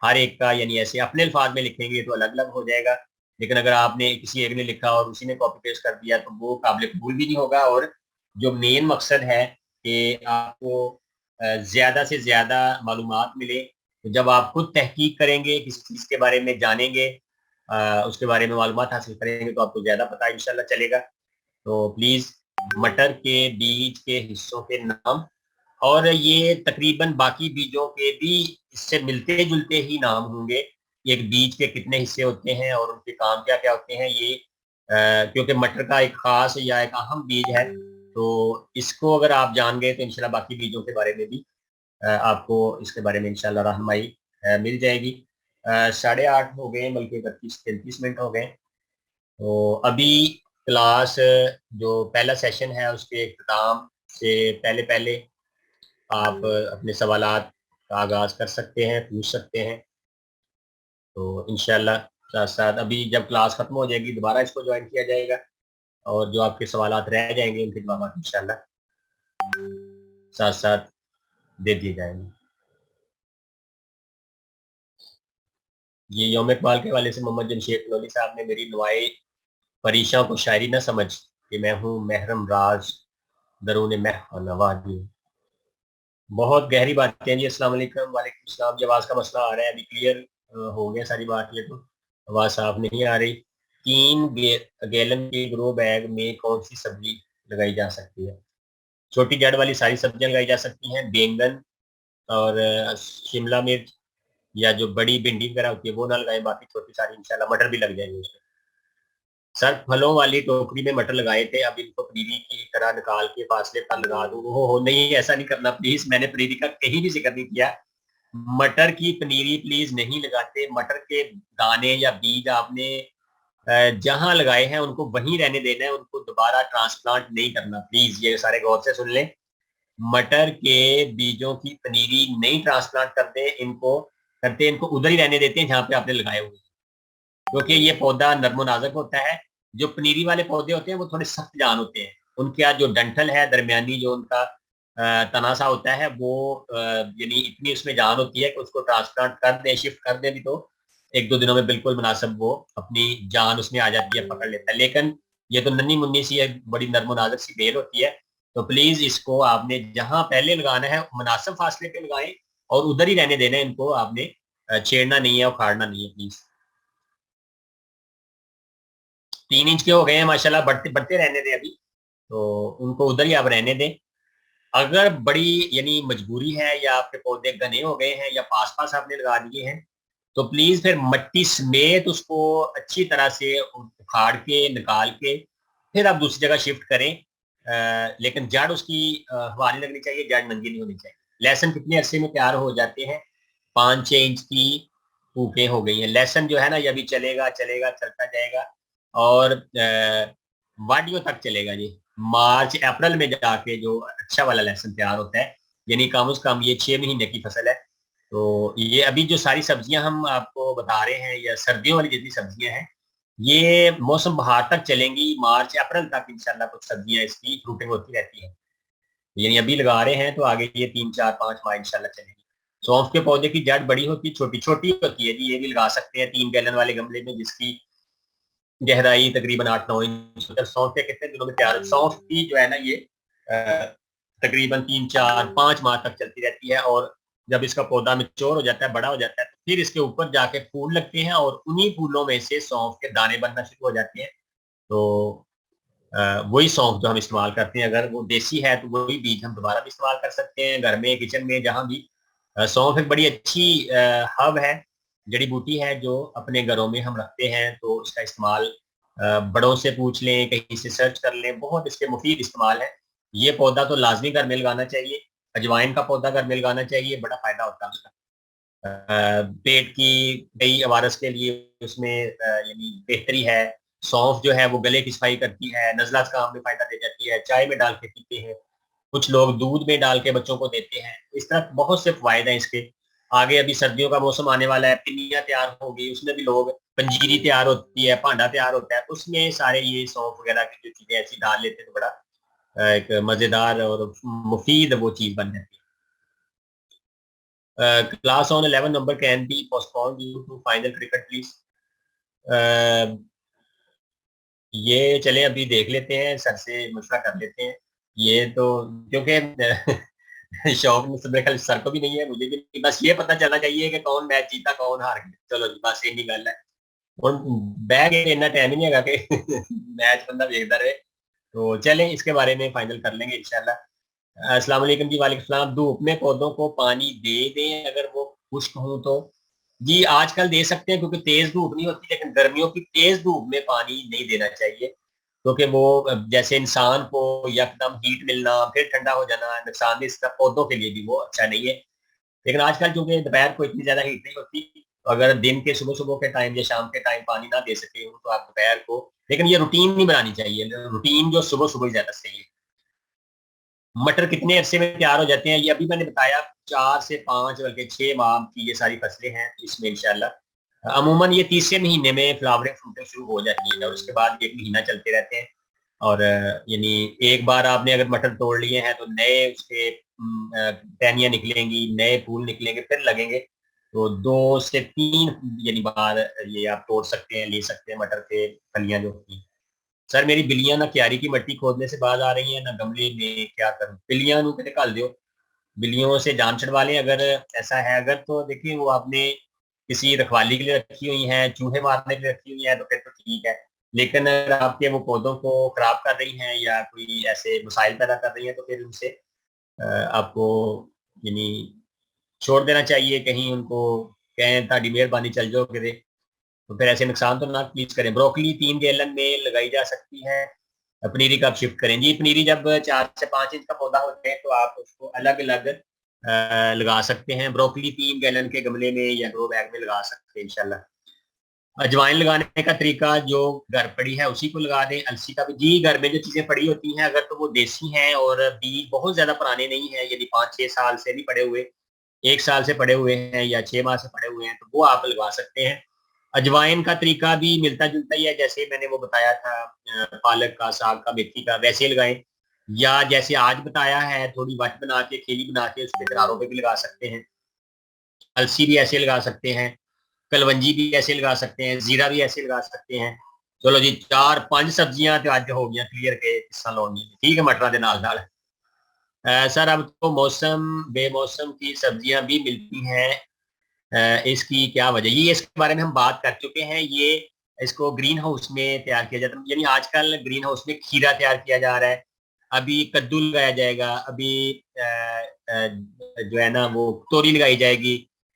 हर एक का यानी ऐसे अपने अल्फाज में लिखेंगे तो अलग अलग हो जाएगा, लेकिन अगर आपने किसी एक ने लिखा और उसी ने कॉपी पेस्ट कर दिया तो वो काबिल कबूल भी नहीं होगा। और जो मेन मकसद है कि आपको ज्यादा से ज्यादा मालूमात मिले, तो जब आप खुद तहकीक करेंगे, किसी चीज के बारे में जानेंगे, उसके बारे में मालूमात हासिल करेंगे, तो आपको ज्यादा पता इंशाल्लाह चलेगा। तो प्लीज मटर के बीज के हिस्सों के नाम, और ये तकरीबन बाकी बीजों के भी इससे मिलते जुलते ही नाम होंगे। एक बीज के कितने हिस्से होते हैं और उनके काम क्या क्या होते हैं, ये क्योंकि मटर का एक खास या एक अहम बीज है, तो इसको अगर आप जान गए तो इंशाल्लाह बाकी बीजों के बारे में भी आपको इसके बारे में इंशाल्लाह रहनुमाई मिल जाएगी। 8:30 हो गए, बल्कि 32-33 मिनट हो गए। तो अभी क्लास जो पहला सेशन है उसके अख्ताम से पहले पहले आप अपने सवालात का आगाज कर सकते हैं, पूछ सकते हैं। तो इंशाल्लाह साथ साथ अभी जब क्लास खत्म हो जाएगी दोबारा इसको ज्वाइन किया जाएगा, और जो आपके सवालात रह जाएंगे उनके जवाब इंशाल्लाह साथ साथ दे दिए जाएंगे। ये यौम इकबाल के हवाले से मोहम्मद जमशेद लोली साहब ने मेरी नुआए परीशां को शायरी न समझ कि मैं हूँ महरम राज दरूने महव नवाजी। बहुत गहरी बातें हैं जी। अस्सलाम वालेकुम। वालेकुम सलाम। जी आवाज का मसला आ रहा है, अभी क्लियर हो गया सारी बात। ये तो आवाज साफ नहीं आ रही। 3 गैलन के ग्रो बैग में कौन सी सब्जी लगाई जा सकती है। छोटी जड़ वाली सारी सब्जियां लगाई जा सकती हैं, बैंगन और शिमला मिर्च, या जो बड़ी भिंडी वगैरह होती है वो ना लगाएं, बाकी छोटी सारी इंशाल्लाह। मटर भी लग जाएंगे उसमें। सर फलों वाली टोकरी में मटर लगाए थे, अब इनको पनीरी की तरह निकाल के फासले पर लगा दूं। हो नहीं, ऐसा नहीं करना प्लीज। मैंने पनीरी का कहीं भी जिक्र नहीं किया। मटर की पनीरी प्लीज नहीं लगाते। मटर के दाने या बीज आपने जहां लगाए हैं उनको वहीं रहने देना है, उनको दोबारा ट्रांसप्लांट नहीं करना प्लीज। ये सारे गौर से सुन लें। मटर के बीजों की पनीरी नहीं ट्रांसप्लांट करते, इनको करते इनको उधर ही रहने देते हैं जहां पे आपने लगाए हुए, क्योंकि ये पौधा नर्मो नाजुक होता है। जो पनीरी वाले पौधे होते हैं वो थोड़े सख्त जान होते हैं, उनके आज जो डंठल है दरमियानी, जो उनका तना सा होता है वो, यानी इतनी उसमें जान होती है कि उसको ट्रांसप्लांट कर दे, शिफ्ट कर दे भी तो 1-2 दिनों में बिल्कुल मुनासिब वो अपनी जान उसमें आ जाती है, पकड़ लेता है। लेकिन ये तो नन्ही मुन्नी सी है, बड़ी नर्म नाजुक सी बेल होती है। तो प्लीज इसको आपने जहां पहले लगाना है मुनासिब फासले पे लगाएं, और उधर ही रहने देना है इनको, आपने छेड़ना नहीं है, उखाड़ना नहीं है प्लीज। 3 इंच के हो गए हैं माशाल्लाह, बढ़ते बढ़ते रहने दें अभी, तो उनको उधर ही आप रहने दें। अगर बड़ी यानी मजबूरी है, या आपके पौधे घने हो गए हैं, या पास पास आपने लगा दिए हैं, तो प्लीज फिर मट्टी समेत उसको अच्छी तरह से उखाड़ के निकाल के फिर आप दूसरी जगह शिफ्ट करें। लेकिन जड़ उसकी हवा नहीं लगनी चाहिए, जड़ नंगी नहीं होनी चाहिए। लहसुन कितने अरसे में तैयार हो जाते हैं? 5-6 इंच की फूकें हो गई हैं। लहसुन जो है ना, ये अभी चलेगा चलेगा चलता जाएगा, और वादियों तक चलेगा जी। मार्च अप्रैल में जाके जो अच्छा वाला लहसुन तैयार होता है, यानी कम से कम ये 6 महीने की फसल है। तो ये अभी जो सारी सब्जियां हम आपको बता रहे हैं, या सर्दियों वाली जितनी सब्जियां हैं, ये मौसम बहार तक चलेंगी, मार्च अप्रैल तक इंशाल्लाह कुछ सब्जियां इसकी फ्रूटिंग होती रहती है। यानी अभी लगा रहे हैं तो आगे ये 3-4-5 माह इंशाल्लाह चलेगी। सौंफ के पौधे की जड़ बड़ी होती है, छोटी छोटी होती है जी, ये भी लगा सकते हैं 3 गैलन वाले गमले में, जिसकी गहराई तकरीबन 8-9 इंच। तो सौंफ के कितने दिनों में तैयार, सौंफ की जो है ना ये तकरीबन 3-4-5 माह तक चलती रहती है, और जब इसका पौधा मिच्योर हो जाता है, बड़ा हो जाता है, तो फिर इसके ऊपर जाके फूल लगते हैं, और उन्हीं फूलों में से सौंफ के दाने बनना शुरू हो जाते हैं। तो वही सौंफ जो हम इस्तेमाल करते हैं, अगर वो देसी है तो वही बीज हम दोबारा भी इस्तेमाल कर सकते हैं, घर में, किचन में, जहां भी। सौंफ एक बड़ी अच्छी हर्ब है, जड़ी बूटी है, जो अपने घरों में हम रखते हैं। तो उसका इस्तेमाल बड़ों से पूछ लें, कहीं से सर्च कर लें, बहुत इसके मुफीद इस्तेमाल है। ये पौधा तो लाजमी घर में लगाना चाहिए। अजवाइन का पौधा घर में लगाना चाहिए, बड़ा फायदा होता है उसका। पेट की कई अवारस के लिए उसमें यानी बेहतरी है। सौंफ जो है वो गले की सफाई करती है, नजला काम में फायदा दे जाती है, चाय में डाल के पीते हैं, कुछ लोग दूध में डाल के बच्चों को देते हैं। इस तरह बहुत से फायदे हैं इसके। आगे अभी सर्दियों का मौसम आने वाला है, पिन्नियाँ तैयार होगी, उसमें भी लोग, पंजीरी तैयार होती है, भांडा तैयार होता है, उसमें सारे ये सौंफ वगैरह की जो चीजें ऐसी डाल लेते हैं, तो बड़ा एक मजेदार और मुफीद वो चीज बन जाती है। Class on 11 number can be postpone due to final cricket please. ये चले अभी देख लेते हैं, सर से मशवरा कर लेते हैं। ये तो क्योंकि शौक में मेरे ख्याल सर को भी नहीं है, मुझे भी नहीं, बस ये पता चलना चाहिए कि कौन मैच जीता कौन हार गया, चलो जी बस यही गल है। और बह गए इतना टाइम ही नहीं है कि मैच बंदा देखता रहे। तो चलें इसके बारे में फाइनल कर लेंगे इंशाल्लाह। अस्सलाम वालेकुम जी। वालेकुम सलाम। धूप में पौधों को पानी दे दें अगर वो खुश्क हो तो? जी आजकल दे सकते हैं, क्योंकि तेज धूप नहीं होती, लेकिन गर्मियों की तेज धूप में पानी नहीं देना चाहिए, क्योंकि वो जैसे इंसान को यकदम हीट मिलना फिर ठंडा हो जाना नुकसान है, इसका पौधों के लिए भी वो अच्छा नहीं है। लेकिन आजकल चूंकि दोपहर को इतनी ज्यादा हीट नहीं होती, तो अगर दिन के सुबह सुबह के टाइम या शाम के टाइम पानी ना दे सके हो तो आप दोपहर को, लेकिन ये रूटीन नहीं बनानी चाहिए, रूटीन जो सुबह सुबह ही ज्यादा सही है। मटर कितने अरसे में तैयार हो जाते हैं? ये अभी मैंने बताया, 4 से 5 बल्कि 6 माह की ये सारी फसलें हैं, तो इसमें इंशाल्लाह अमूमन ये तीसरे महीने में फ्लावरिंग फ्रूटिंग शुरू हो जाती है, और उसके बाद 1 महीना चलते रहते हैं। और यानी एक बार आपने अगर मटर तोड़ लिए हैं, तो नए उसके टहनियाँ निकलेंगी, नए फूल निकलेंगे, फिर लगेंगे। तो 2 से 3 यानी बार ये आप तोड़ सकते हैं, ले सकते हैं मटर के फलियां जो होती हैं। सर मेरी बिल्लियां ना क्यारी की मिट्टी खोदने से बाज आ रही हैं, ना गमले में, क्या करूं? बिल्लियां नू कहते घल दो, बिल्लियों से जान छुड़वा लें अगर ऐसा है। अगर तो देखिए वो आपने किसी रखवाली के लिए रखी हुई हैं, चूहे मारने के लिए रखी हुई हैं, तो फिर तो ठीक है। लेकिन अगर आपके वो पौधों को खराब कर रही हैं, या कोई ऐसे मसाइल पैदा कर रही हैं, तो फिर उनसे आपको यानी छोड़ देना चाहिए, कहीं उनको कहें ताड़ी मेहरबानी चल जाओ कि, तो फिर ऐसे नुकसान तो ना प्लीज करें। ब्रोकली 3 गैलन में लगाई जा सकती है। पनीरी कब शिफ्ट करें? जी पनीरी जब 4 से 5 इंच का पौधा होते हैं, तो आप उसको अलग अलग लगा सकते हैं। ब्रोकली 3 गैलन के गमले में या ग्रो बैग में लगा सकते हैं इंशाल्लाह। अजवाइन लगाने का तरीका, जो घर पड़ी है उसी को लगा दें। अलसी का भी जी, घर में जो चीजें पड़ी होती हैं, अगर तो वो देसी हैं और बीज बहुत ज्यादा पुराने नहीं है, यदि 5-6 साल से नहीं पड़े हुए, 1 साल से पड़े हुए हैं, या 6 माह से पड़े हुए हैं, तो वो आप लगवा सकते हैं। अजवाइन का तरीका भी मिलता जुलता ही है, जैसे मैंने वो बताया था पालक का, साग का, मेथी का, वैसे ही लगाएं। या जैसे आज बताया है, थोड़ी वट बना के, खेली बना के उसके किनारों पे भी लगा सकते हैं। अलसी भी ऐसे लगा सकते हैं, कलवंजी भी ऐसे लगा सकते हैं, जीरा भी ऐसे लगा सकते हैं। चलो जी, 4-5 सब्जियां तो आज हो गई क्लियर के किस्सा लाउनी, ठीक है, मटरा के नाल नाल। सर अब तो मौसम बेमौसम की सब्जियां भी मिलती हैं। इसकी क्या वजह, ये इसके बारे में हम बात कर चुके हैं। ये इसको ग्रीन हाउस में तैयार किया जाता है, यानी आजकल ग्रीन हाउस में खीरा तैयार किया जा रहा है, अभी कद्दू लगाया जाएगा, अभी जो है ना वो तोरी लगाई जाएगी।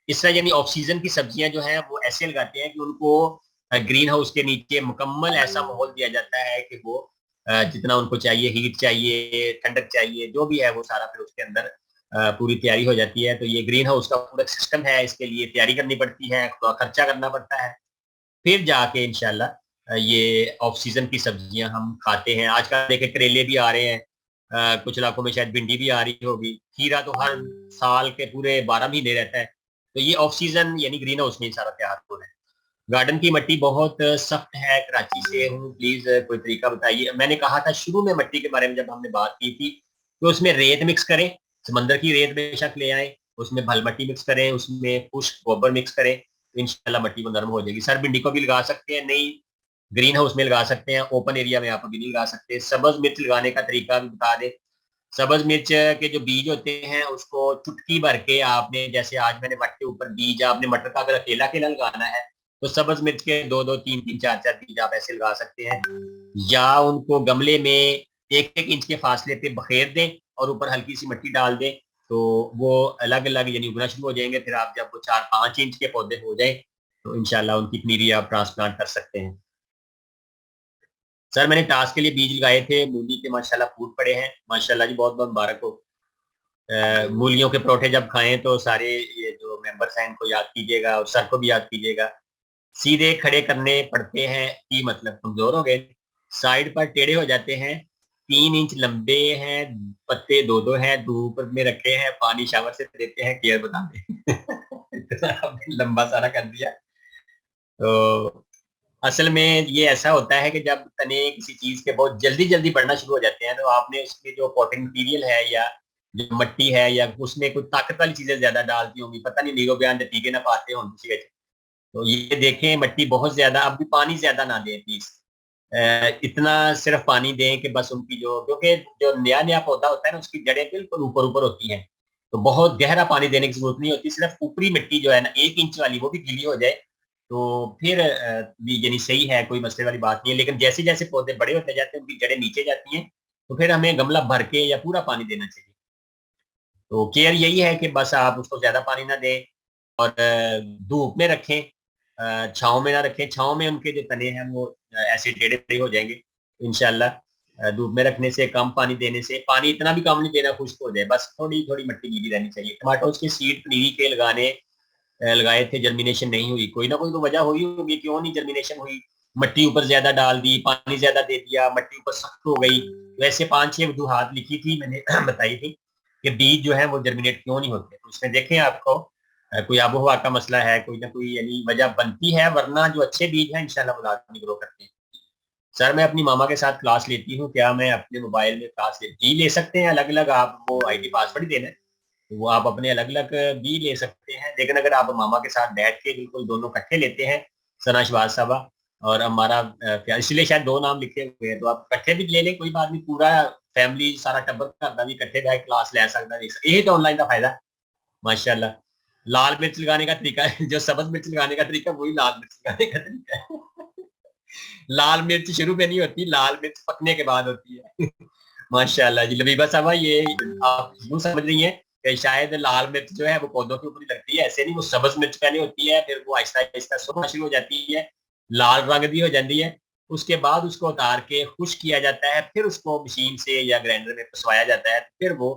इस तरह यानी ऑफ सीजन की सब्जियां जो हैं वो ऐसे लगाते हैं कि उनको ग्रीन हाउस के नीचे मुकम्मल ऐसा माहौल दिया जाता है कि वो जितना उनको चाहिए, हीट चाहिए, ठंडक चाहिए, जो भी है वो सारा फिर उसके अंदर पूरी तैयारी हो जाती है। तो ये ग्रीन हाउस का पूरा सिस्टम है, इसके लिए तैयारी करनी पड़ती है, तो खर्चा करना पड़ता है, फिर जाके इंशाल्लाह ये ऑफ सीजन की सब्जियां हम खाते हैं। आजकल देखे करेले भी आ रहे हैं, कुछ इलाकों में शायद भिंडी भी आ रही होगी, खीरा तो हर साल के पूरे 12 महीने रहता है। तो ये ऑफ सीजन यानी ग्रीन हाउस में ही सारा तैयार हो रहा है। गार्डन की मिट्टी बहुत सख्त है, कराची से हूँ, प्लीज कोई तरीका बताइए। मैंने कहा था शुरू में मिट्टी के बारे में जब हमने बात की थी, तो उसमें रेत मिक्स करें, समंदर की रेत बेशक ले आए, उसमें भल मिट्टी मिक्स करें, उसमें खुश्क गोबर मिक्स करें, तो इंशाल्लाह मिट्टी वो नरम हो जाएगी। सर भिंडी को भी लगा सकते हैं, नहीं ग्रीन हाउस में लगा सकते हैं, ओपन एरिया में आप अभी नहीं लगा सकते। सब्ज मिर्च लगाने का तरीका भी बता दें। सब्ज मिर्च के जो बीज होते हैं उसको चुटकी भर के आपने, जैसे आज मैंने मटर के ऊपर बीज, आपने मटर का अगर अकेला अकेला लगाना है तो सब्ज मिर्च के 2-2 3-3 4-4 बीज आप ऐसे लगा सकते हैं, या उनको गमले में 1-1 इंच के फासले पे बखेर दें और ऊपर हल्की सी मिट्टी डाल दें, तो वो अलग अलग यानी उगना शुरू हो जाएंगे। फिर आप जब वो 4-5 इंच के पौधे हो जाए तो इंशाल्लाह उनकी पनीरी आप ट्रांसप्लांट कर सकते हैं। सर मैंने टास्क के लिए बीज लगाए थे मूली के, माशाल्लाह फूट पड़े हैं, माशाल्लाह जी, बहुत बहुत मुबारक हो। मूलियों के परोठे जब खाएं तो सारे ये जो मेंबर्स हैं इनको याद कीजिएगा और सर को भी याद कीजिएगा। सीधे खड़े करने पड़ते हैं कि मतलब कमजोर हो गए, साइड पर टेढ़े हो जाते हैं, 3 इंच लंबे हैं, पत्ते 2-2 हैं, धूप में रखे हैं, पानी शावर से देते हैं, केयर बता दें। इतना आपने लंबा सारा कर दिया। तो असल में ये ऐसा होता है कि जब तने किसी चीज के बहुत जल्दी जल्दी बढ़ना शुरू हो जाते हैं तो आपने उसमें जो पॉटिंग मटीरियल है या जो मिट्टी है या उसमें कुछ ताकत वाली चीजें ज्यादा डालती होंगी, पता नहीं लीगो बयान टीके ना पाते हों किसी के। तो ये देखें मिट्टी बहुत ज्यादा, अब भी पानी ज्यादा ना दें प्लीज, इतना सिर्फ पानी दें कि बस उनकी जो, क्योंकि जो नया नया पौधा होता है ना उसकी जड़ें बिल्कुल ऊपर ऊपर होती हैं, तो बहुत गहरा पानी देने की जरूरत नहीं होती, सिर्फ ऊपरी मिट्टी जो है ना 1 इंच वाली वो भी गीली हो जाए तो फिर भी यानी सही है, कोई मसले वाली बात नहीं है। लेकिन जैसे जैसे पौधे बड़े होते जाते हैं उनकी जड़ें नीचे जाती हैं, तो फिर हमें गमला भर के या पूरा पानी देना चाहिए। तो केयर यही है कि बस आप उसको ज्यादा पानी ना दें और धूप में रखें, छाँव में ना रखें, छाँव में उनके जो तने हैं वो ऐसे टेढ़े टेढ़े हो जाएंगे इंशाल्लाह। धूप में रखने से, कम पानी देने से, पानी इतना भी कम नहीं देना खुश्क हो जाए, बस थोड़ी थोड़ी मिट्टी गीली रहनी चाहिए। टमाटोज के सीड पनीरी के लगाए थे, जर्मिनेशन नहीं हुई, कोई ना कोई तो वजह हुई होगी क्यों नहीं जर्मिनेशन हुई। मिट्टी ऊपर ज्यादा डाल दी, पानी ज्यादा दे दिया, मिट्टी ऊपर सख्त हो गई, वैसे 5-6 वजूहात लिखी थी मैंने, बताई थी कि बीज जो है वो जर्मिनेट क्यों नहीं होते। तो उसमें देखें आपको कोई आबो हवा का मसला है, कोई ना कोई यानी वजह बनती है, वरना जो अच्छे बीज हैं इंशाल्लाह वो लाजमी ग्रो करते हैं। सर मैं अपनी मामा के साथ क्लास लेती हूँ, क्या मैं अपने मोबाइल में क्लास जी ले सकते हैं? अलग अलग आप वो आईडी पासवर्ड ही देना है, तो वो आप अपने अलग अलग भी ले सकते हैं, लेकिन अगर आप मामा के साथ बैठ के बिल्कुल दोनों इकट्ठे लेते हैं, सना शहबाज साहबा और हमारा प्यार, इसलिए शायद 2 नाम लिखे हुए हैं, तो आप इकट्ठे भी ले लें, कोई बात नहीं, पूरा फैमिली सारा टब्बर करता भी इकट्ठे बैठ क्लास ले सकता है, यही तो ऑनलाइन का फायदा है। माशाल्लाह। लाल मिर्च लगाने का तरीका है, जो सब्ज मिर्च लगाने का तरीका वही लाल मिर्च लगाने का तरीका है। लाल मिर्च शुरू में नहीं होती, लाल मिर्च पकने के बाद होती है। माशाल्लाह जी लबीबा साहबा, ये आप यूं समझ रही हैं कि शायद लाल मिर्च जो है वो पौधों के ऊपर ही लगती है, ऐसे नहीं, वो सब्ज मिर्च पहले होती है, फिर वो आहिस्ता आहिस्ता सूखना शुरू हो जाती है, लाल रंग भी हो जाती है, उसके बाद उसको उतार के खुश किया जाता है, फिर उसको मशीन से या ग्राइंडर में पिसवाया जाता है, फिर वो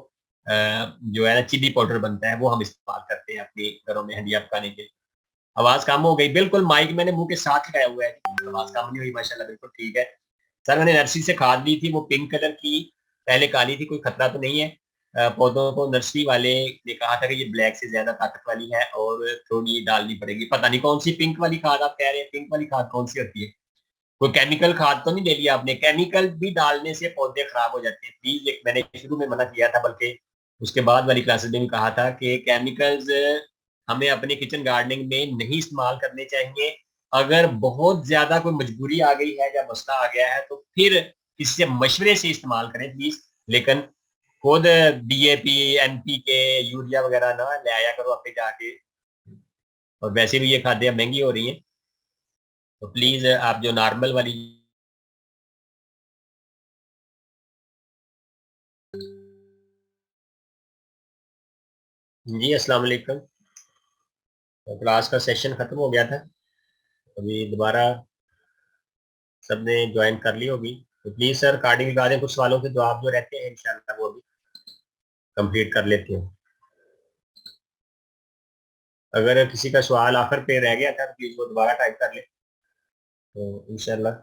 जो है ना चिली पाउडर बनता है, वो हम इस्तेमाल करते हैं अपने घरों में हंडिया पकाने के लिए। आवाज कम हो गई, बिल्कुल माइक मैंने मुंह के साथ लगाया हुआ है, आवाज कम नहीं हुई, माशाल्लाह बिल्कुल ठीक है। सर मैंने नर्सरी से खाद ली थी, वो पिंक कलर की, पहले काली थी, कोई खतरा तो नहीं है? पौधों को नर्सरी वाले ने कहा था कि ये ब्लैक से ज्यादा ताकत वाली है और थोड़ी डालनी पड़ेगी, पता नहीं कौन सी पिंक वाली खाद आप कह रहे हैं, पिंक वाली खाद कौन सी होती है? कोई केमिकल खाद तो नहीं दे लिया आपने? केमिकल भी डालने से पौधे खराब हो जाते हैं प्लीज। एक मैंने शुरू में मना किया था, बल्कि उसके बाद वाली क्लासेस में भी कहा था कि केमिकल्स हमें अपने किचन गार्डनिंग में नहीं इस्तेमाल करने चाहिए। अगर बहुत ज्यादा कोई मजबूरी आ गई है या मसला आ गया है तो फिर इससे मशवरे से इस्तेमाल करें प्लीज। लेकिन खुद DAP, NPK, यूरिया वगैरह ना ले आया करो अपने जाके। और वैसे भी ये खाद्य महंगी हो रही है, तो प्लीज आप जो नॉर्मल वाली। जी अस्सलाम वालेकुम। तो क्लास का सेशन खत्म हो गया था, अभी दोबारा सबने ज्वाइन कर ली होगी। तो प्लीज सर कार्डिंग लगा दें, कुछ सवालों के जवाब जो रहते हैं इंशाल्लाह वो भी कंप्लीट कर लेते हैं। अगर किसी का सवाल आखिर पे रह गया था तो प्लीज वो दोबारा टाइप कर ले, तो इंशाल्लाह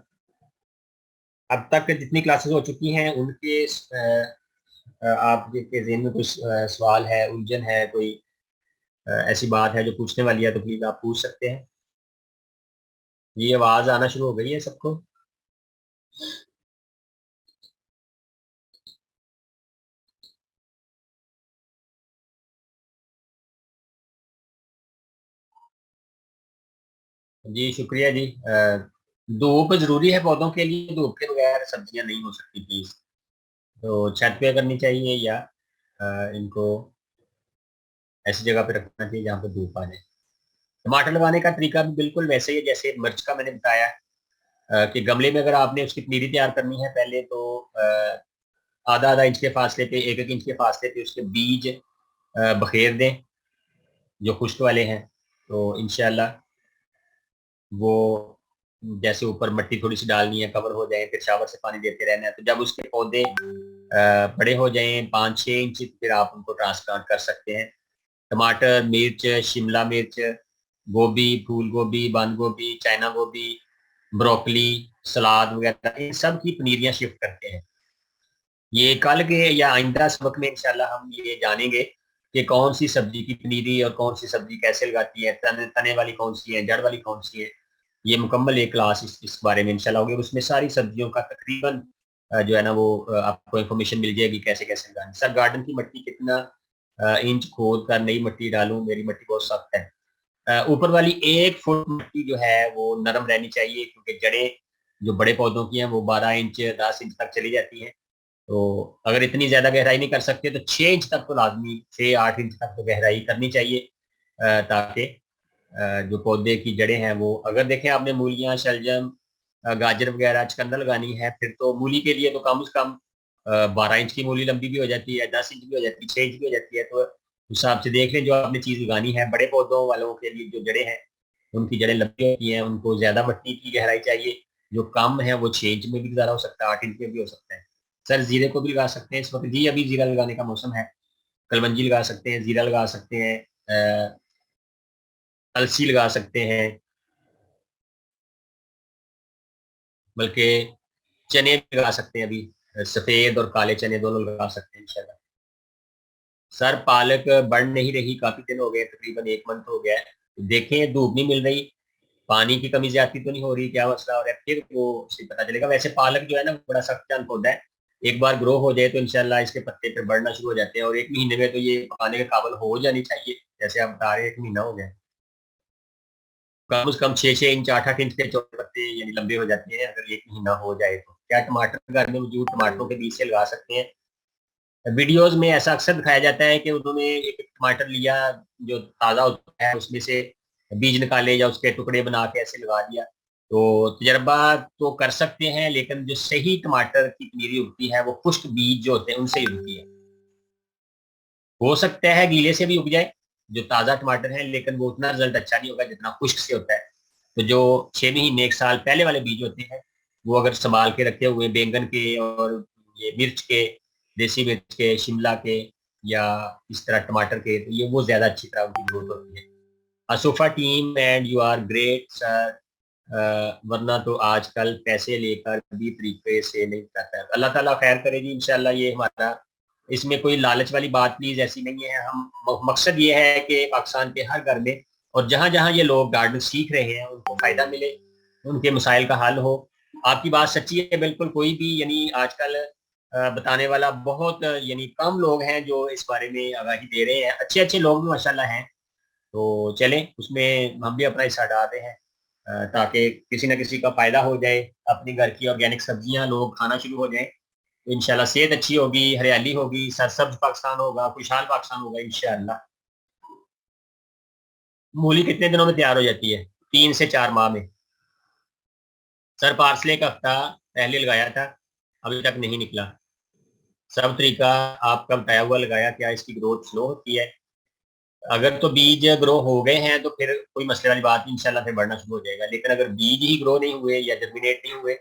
अब तक जितनी क्लासेस हो चुकी हैं उनके आपके ज़हन में कुछ सवाल है, उलझन है, कोई ऐसी बात है जो पूछने वाली है तो प्लीज आप पूछ सकते हैं। ये आवाज आना शुरू हो गई है सबको? जी शुक्रिया जी। धूप जरूरी है पौधों के लिए, धूप के बगैर सब्जियां नहीं हो सकती प्लीज। तो छत पे करनी चाहिए या इनको ऐसी जगह पे रखना चाहिए जहाँ पे धूप आ जाए। टमाटर लगाने का तरीका भी बिल्कुल वैसे ही है जैसे मिर्च का मैंने बताया। कि गमले में अगर आपने उसकी पनीरी तैयार करनी है पहले तो आधा आधा इंच के फासले पे, एक एक इंच के फासले पे उसके बीज बखेर दें जो खुश्क वाले हैं। तो इंशाल्लाह वो जैसे ऊपर मिट्टी थोड़ी सी डालनी है, कवर हो जाए, फिर शावर से पानी देते रहना है। तो जब उसके पौधे बड़े हो जाएं 5-6 इंच, फिर आप उनको ट्रांसप्लांट कर सकते हैं। टमाटर, मिर्च, शिमला मिर्च, गोभी, फूल गोभी, बंद गोभी, चाइना गोभी, ब्रोकली, सलाद वगैरह, इन सब की पनीरियां शिफ्ट करते हैं। ये कल के या आइंदा सबक में इंशाल्लाह हम ये जानेंगे कि कौन सी सब्जी की पनीरी और कौन सी सब्जी कैसे लगाती है, तने तने वाली कौन सी है, जड़ वाली कौन सी है। ये मुकम्मल एक क्लास इस बारे में इंशाल्लाह होगी। उसमें सारी सब्जियों का तकरीबन जो है ना वो आपको इन्फॉर्मेशन मिल जाएगी कैसे कैसे लगानी। सर गार्डन की मिट्टी कितना इंच खोद कर नई मिट्टी डालूं, मेरी मिट्टी बहुत सख्त है। ऊपर वाली 1 फुट मिट्टी जो है वो नरम रहनी चाहिए, क्योंकि जड़ें जो बड़े पौधों की हैं वो 12 इंच 10 इंच तक चली जाती हैं। तो अगर इतनी ज्यादा गहराई नहीं कर सकते तो 6 इंच तक तो लाजमी, 6-8 इंच तक तो गहराई करनी चाहिए। ताकि जो पौधे की जड़ें हैं वो, अगर देखें आपने मूलियां, शलजम, गाजर वगैरह चुकंदर लगानी है, फिर तो मूली के लिए तो कम से कम 12 इंच की मूली लंबी भी हो जाती है, 10 इंच भी हो जाती है, 6 इंच भी हो जाती है। तो उस हिसाब से देख लें जो आपने चीज उगानी है। बड़े पौधों वालों के लिए जो जड़ें हैं उनकी जड़ें लंबी होती हैं, उनको ज्यादा मिट्टी की गहराई चाहिए। जो कम है वो 6 इंच में भी गुजारा हो सकता है, 8 इंच में भी हो सकता है। सर जीरे को भी लगा सकते हैं इस वक्त? जी अभी जीरा लगाने का मौसम है। कलमंजी लगा सकते हैं, जीरा लगा सकते हैं, अलसी लगा सकते हैं, बल्कि चने भी लगा सकते हैं। अभी सफेद और काले चने दोनों लगा सकते हैं इंशाल्लाह। सर पालक बढ़ नहीं रही, काफी दिन हो गए, तकरीबन 1 मंथ हो गया है। देखें धूप नहीं मिल रही, पानी की कमी ज्यादा तो नहीं हो रही, क्या मसला हो रहा है, फिर वो उससे पता चलेगा। वैसे पालक जो है ना बड़ा सख्त चांद पौधा है, एक बार ग्रो हो जाए तो इंशाल्लाह इसके पत्ते फिर बढ़ना शुरू हो जाते हैं और 1 महीने में तो ये पकाने के काबिल हो जानी चाहिए। जैसे आप बता रहे हैं 1 महीना हो गया। कम से कम 6-6 इंच 8-8 इंच के छोटे पत्ते यानी लंबे हो जाते हैं अगर 1 महीना हो जाए तो। क्या टमाटर घर में मौजूद टमाटरों के बीज से लगा सकते हैं? वीडियोस में ऐसा अक्सर दिखाया जाता है कि उन्होंने एक टमाटर लिया जो ताज़ा होता है, उसमें से बीज निकाले या उसके टुकड़े बना के ऐसे लगा दिया। तो तजर्बा तो कर सकते हैं, लेकिन जो सही टमाटर की पनीरी उगती है वो खुश्क बीज जो होते हैं उनसे ही उगती है। हो सकता है गीले से भी उग जाए जो ताज़ा टमाटर है, लेकिन वो उतना रिजल्ट अच्छा नहीं होगा जितना खुश्क से होता है। तो जो 6 महीने 1 साल पहले वाले बीज होते हैं वो अगर संभाल के रखे हुए बैंगन के और ये मिर्च के, देसी मिर्च के, शिमला के, या इस तरह टमाटर के, तो ये वो ज्यादा अच्छी तरह उनकी ग्रोथ होती है। असोफा team and you are great sir. वरना तो आजकल पैसे लेकर भी तरीके से नहीं करता है। अल्लाह ताला खैर करे जी इंशाल्लाह। ये हमारा, इसमें कोई लालच वाली बात प्लीज ऐसी नहीं है। हम मकसद ये है कि पाकिस्तान के हर घर में और जहाँ जहाँ ये लोग गार्डन सीख रहे हैं उनको फायदा मिले, उनके मसाइल का हल हो। आपकी बात सच्ची है बिल्कुल। कोई भी यानी आजकल बताने वाला बहुत यानी कम लोग हैं जो इस बारे में आगाही दे रहे हैं। अच्छे अच्छे लोग भी माशाल्लाह हैं। तो चलें उसमें हम भी अपना हिस्सा डालते हैं, ताकि किसी न किसी का फायदा हो जाए। अपनी घर की ऑर्गेनिक सब्जियां लोग खाना शुरू हो जाएं तो इंशाल्लाह सेहत अच्छी होगी, हरियाली होगी, सरसब्ज पाकिस्तान होगा, खुशहाल पाकिस्तान होगा इंशाल्लाह। मूली कितने दिनों में तैयार हो जाती है? 3 से 4 माह में। सर पार्सले का हफ्ता पहले लगाया था, अभी तक नहीं निकला। सब तरीका आपका बताया हुआ लगाया, क्या इसकी ग्रोथ स्लो होती है? अगर तो बीज ग्रो हो गए हैं तो फिर कोई मसले वाली बात नहीं, इंशाल्लाह फिर बढ़ना शुरू हो जाएगा। लेकिन अगर बीज ही ग्रो नहीं हुए या जर्मिनेट नहीं हुए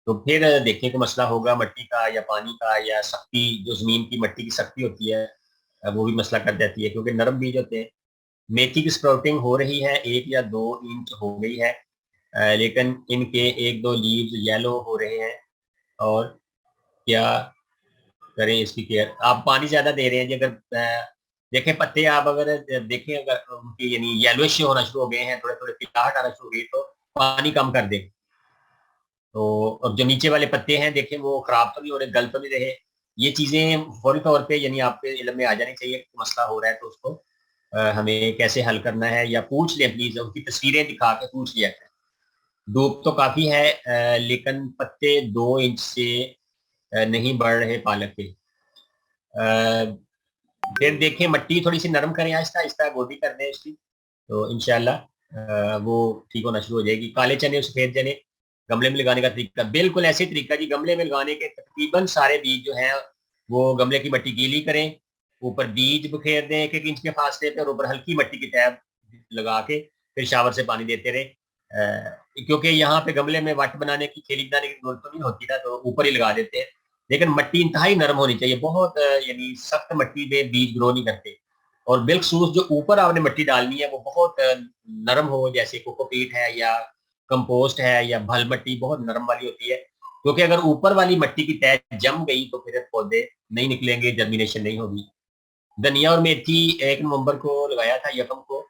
तो फिर देखने को मसला होगा मट्टी का या पानी का या सख्ती, जो जमीन की मट्टी की सख्ती होती है वो भी मसला कर जाती है, क्योंकि नरम बीज होते हैं। मेथी की स्प्राउटिंग हो रही है, 1 या 2 इंच हो गई है, लेकिन इनके 1-2 लीव्स येलो हो रहे हैं। और क्या करें इसकी केयर? आप पानी ज्यादा दे रहे हैं जी। अगर देखें पत्ते, आप अगर देखें अगर उनकी यानी येलोइश होना शुरू हो गए हैं, थोड़े थोड़े पिलाहट आना शुरू हो गई, तो पानी कम कर दें। तो और जो नीचे वाले पत्ते हैं देखें वो खराब तो नहीं हो रहे, गल तो नहीं रहे। ये चीजें फौरी तौर पे यानी आपके इल्म में आ जानी चाहिए कि मसला हो रहा है तो उसको हमें कैसे हल करना है, या पूछ लें प्लीज, उनकी तस्वीरें दिखा के पूछ लिया करें। धूप तो काफी है, लेकिन पत्ते 2 इंच से नहीं बढ़ रहे पालक के। अ, फिर देखें मट्टी थोड़ी सी नरम करें, आहिस्ता आहिस्ता गोदी कर दें इसकी, तो इंशाल्लाह वो ठीक होना शुरू हो जाएगी। काले चने और सफेद चने गमले में लगाने का तरीका बिल्कुल ऐसे ही तरीका जी। गमले में लगाने के तकरीबन सारे बीज जो हैं वो गमले की मिट्टी गीली करें, ऊपर बीज बिखेर दें 1-1 इंच के फासले पे, और ऊपर हल्की मिट्टी की टैब लगा के फिर शावर से पानी देते रहे। क्योंकि यहाँ पे गमले में वट बनाने की, खेली बनाने की जरूरत तो नहीं होती ना, तो ऊपर ही लगा देते हैं। लेकिन मिट्टी इंतहाई नरम होनी चाहिए, बहुत यानी सख्त मिट्टी में बीज ग्रो नहीं करते। और बिल्खसूस जो ऊपर आपने मिट्टी डालनी है वो बहुत नरम हो, जैसे कोकोपीट है या कंपोस्ट है या भल मिट्टी, बहुत नरम वाली होती है। क्योंकि अगर ऊपर वाली मिट्टी की तय जम गई तो फिर पौधे नहीं निकलेंगे, जर्मिनेशन नहीं होगी। धनिया और मेथी 1 नवंबर को लगाया था, यकम को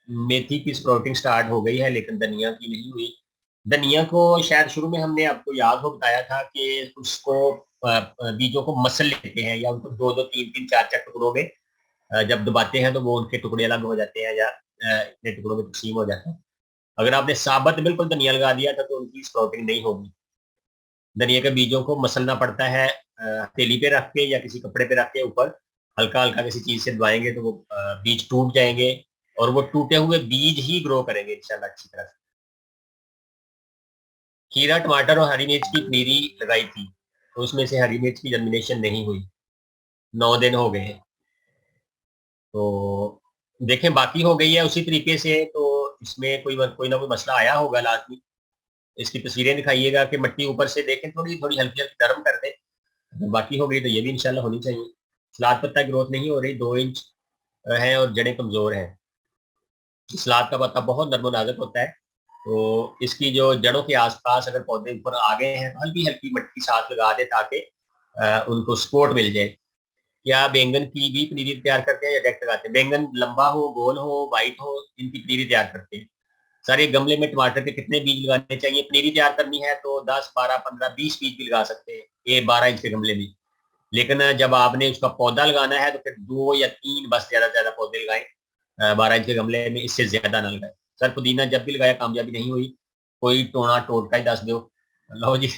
मेथी की स्प्राउटिंग स्टार्ट हो गई है, लेकिन धनिया की नहीं हुई। धनिया को शायद शुरू में हमने आपको याद हो बताया था कि उसको बीजों को मसल लेते हैं, या उनको 2-2 3-3 4-4 टुकड़ों में जब दबाते हैं तो वो उनके टुकड़े अलग हो जाते हैं, या इतने टुकड़ों में तकसीम हो जाता है। अगर आपने साबत बिल्कुल धनिया लगा दिया था तो उनकी स्प्राउटिंग नहीं होगी। धनिया के बीजों को मसलना पड़ता है, हथेली पे रख के या किसी कपड़े पे रख के ऊपर हल्का हल्का किसी चीज से दबाएंगे तो वो बीज टूट जाएंगे, और वो टूटे हुए बीज ही ग्रो करेंगे इंशाल्लाह अच्छी तरह से। खीरा, टमाटर और हरी मिर्च की पनीरी लगाई थी, तो उसमें से हरी मिर्च की जर्मिनेशन नहीं हुई। 9 दिन हो गए हैं। तो देखें बाकी हो गई है उसी तरीके से, तो इसमें कोई ना कोई मसला आया होगा लाजमी। इसकी तस्वीरें दिखाइएगा कि मिट्टी ऊपर से देखें थोड़ी थोड़ी हल्की हल्की गर्म कर दें। बाकी हो गई तो ये भी इंशाल्लाह होनी चाहिए। सलाद पत्ता ग्रोथ नहीं हो रही, 2 इंच है और जड़ें कमजोर हैं। सलाद का पत्ता बहुत नर्म नाजुक होता है, तो इसकी जो जड़ों के आसपास अगर पौधे ऊपर आ गए हैं तो हल्की हल्की मिट्टी साथ लगा दे, ताकि उनको सपोर्ट मिल जाए। क्या बैंगन की भी पनीरी तैयार करते हैं या डायरेक्ट लगाते हैं? बैंगन लंबा हो, गोल हो, वाइट हो, इनकी पनीरी तैयार करते हैं। सारे गमले में टमाटर के कितने बीज लगाने चाहिए? पनीरी तैयार करनी है तो 10, 12, 15, 20 बीज भी लगा सकते हैं, ये 12 इंच के गमले में। लेकिन जब आपने उसका पौधा लगाना है तो फिर 2 या 3 बस ज्यादा से ज्यादा पौधे लगाएं 12 इंच के गमले में, इससे ज्यादा ना लगाए। सर पुदीना जब भी लगाया कामयाबी नहीं हुई, कोई टोना टोटका ही दस दो। लो जी।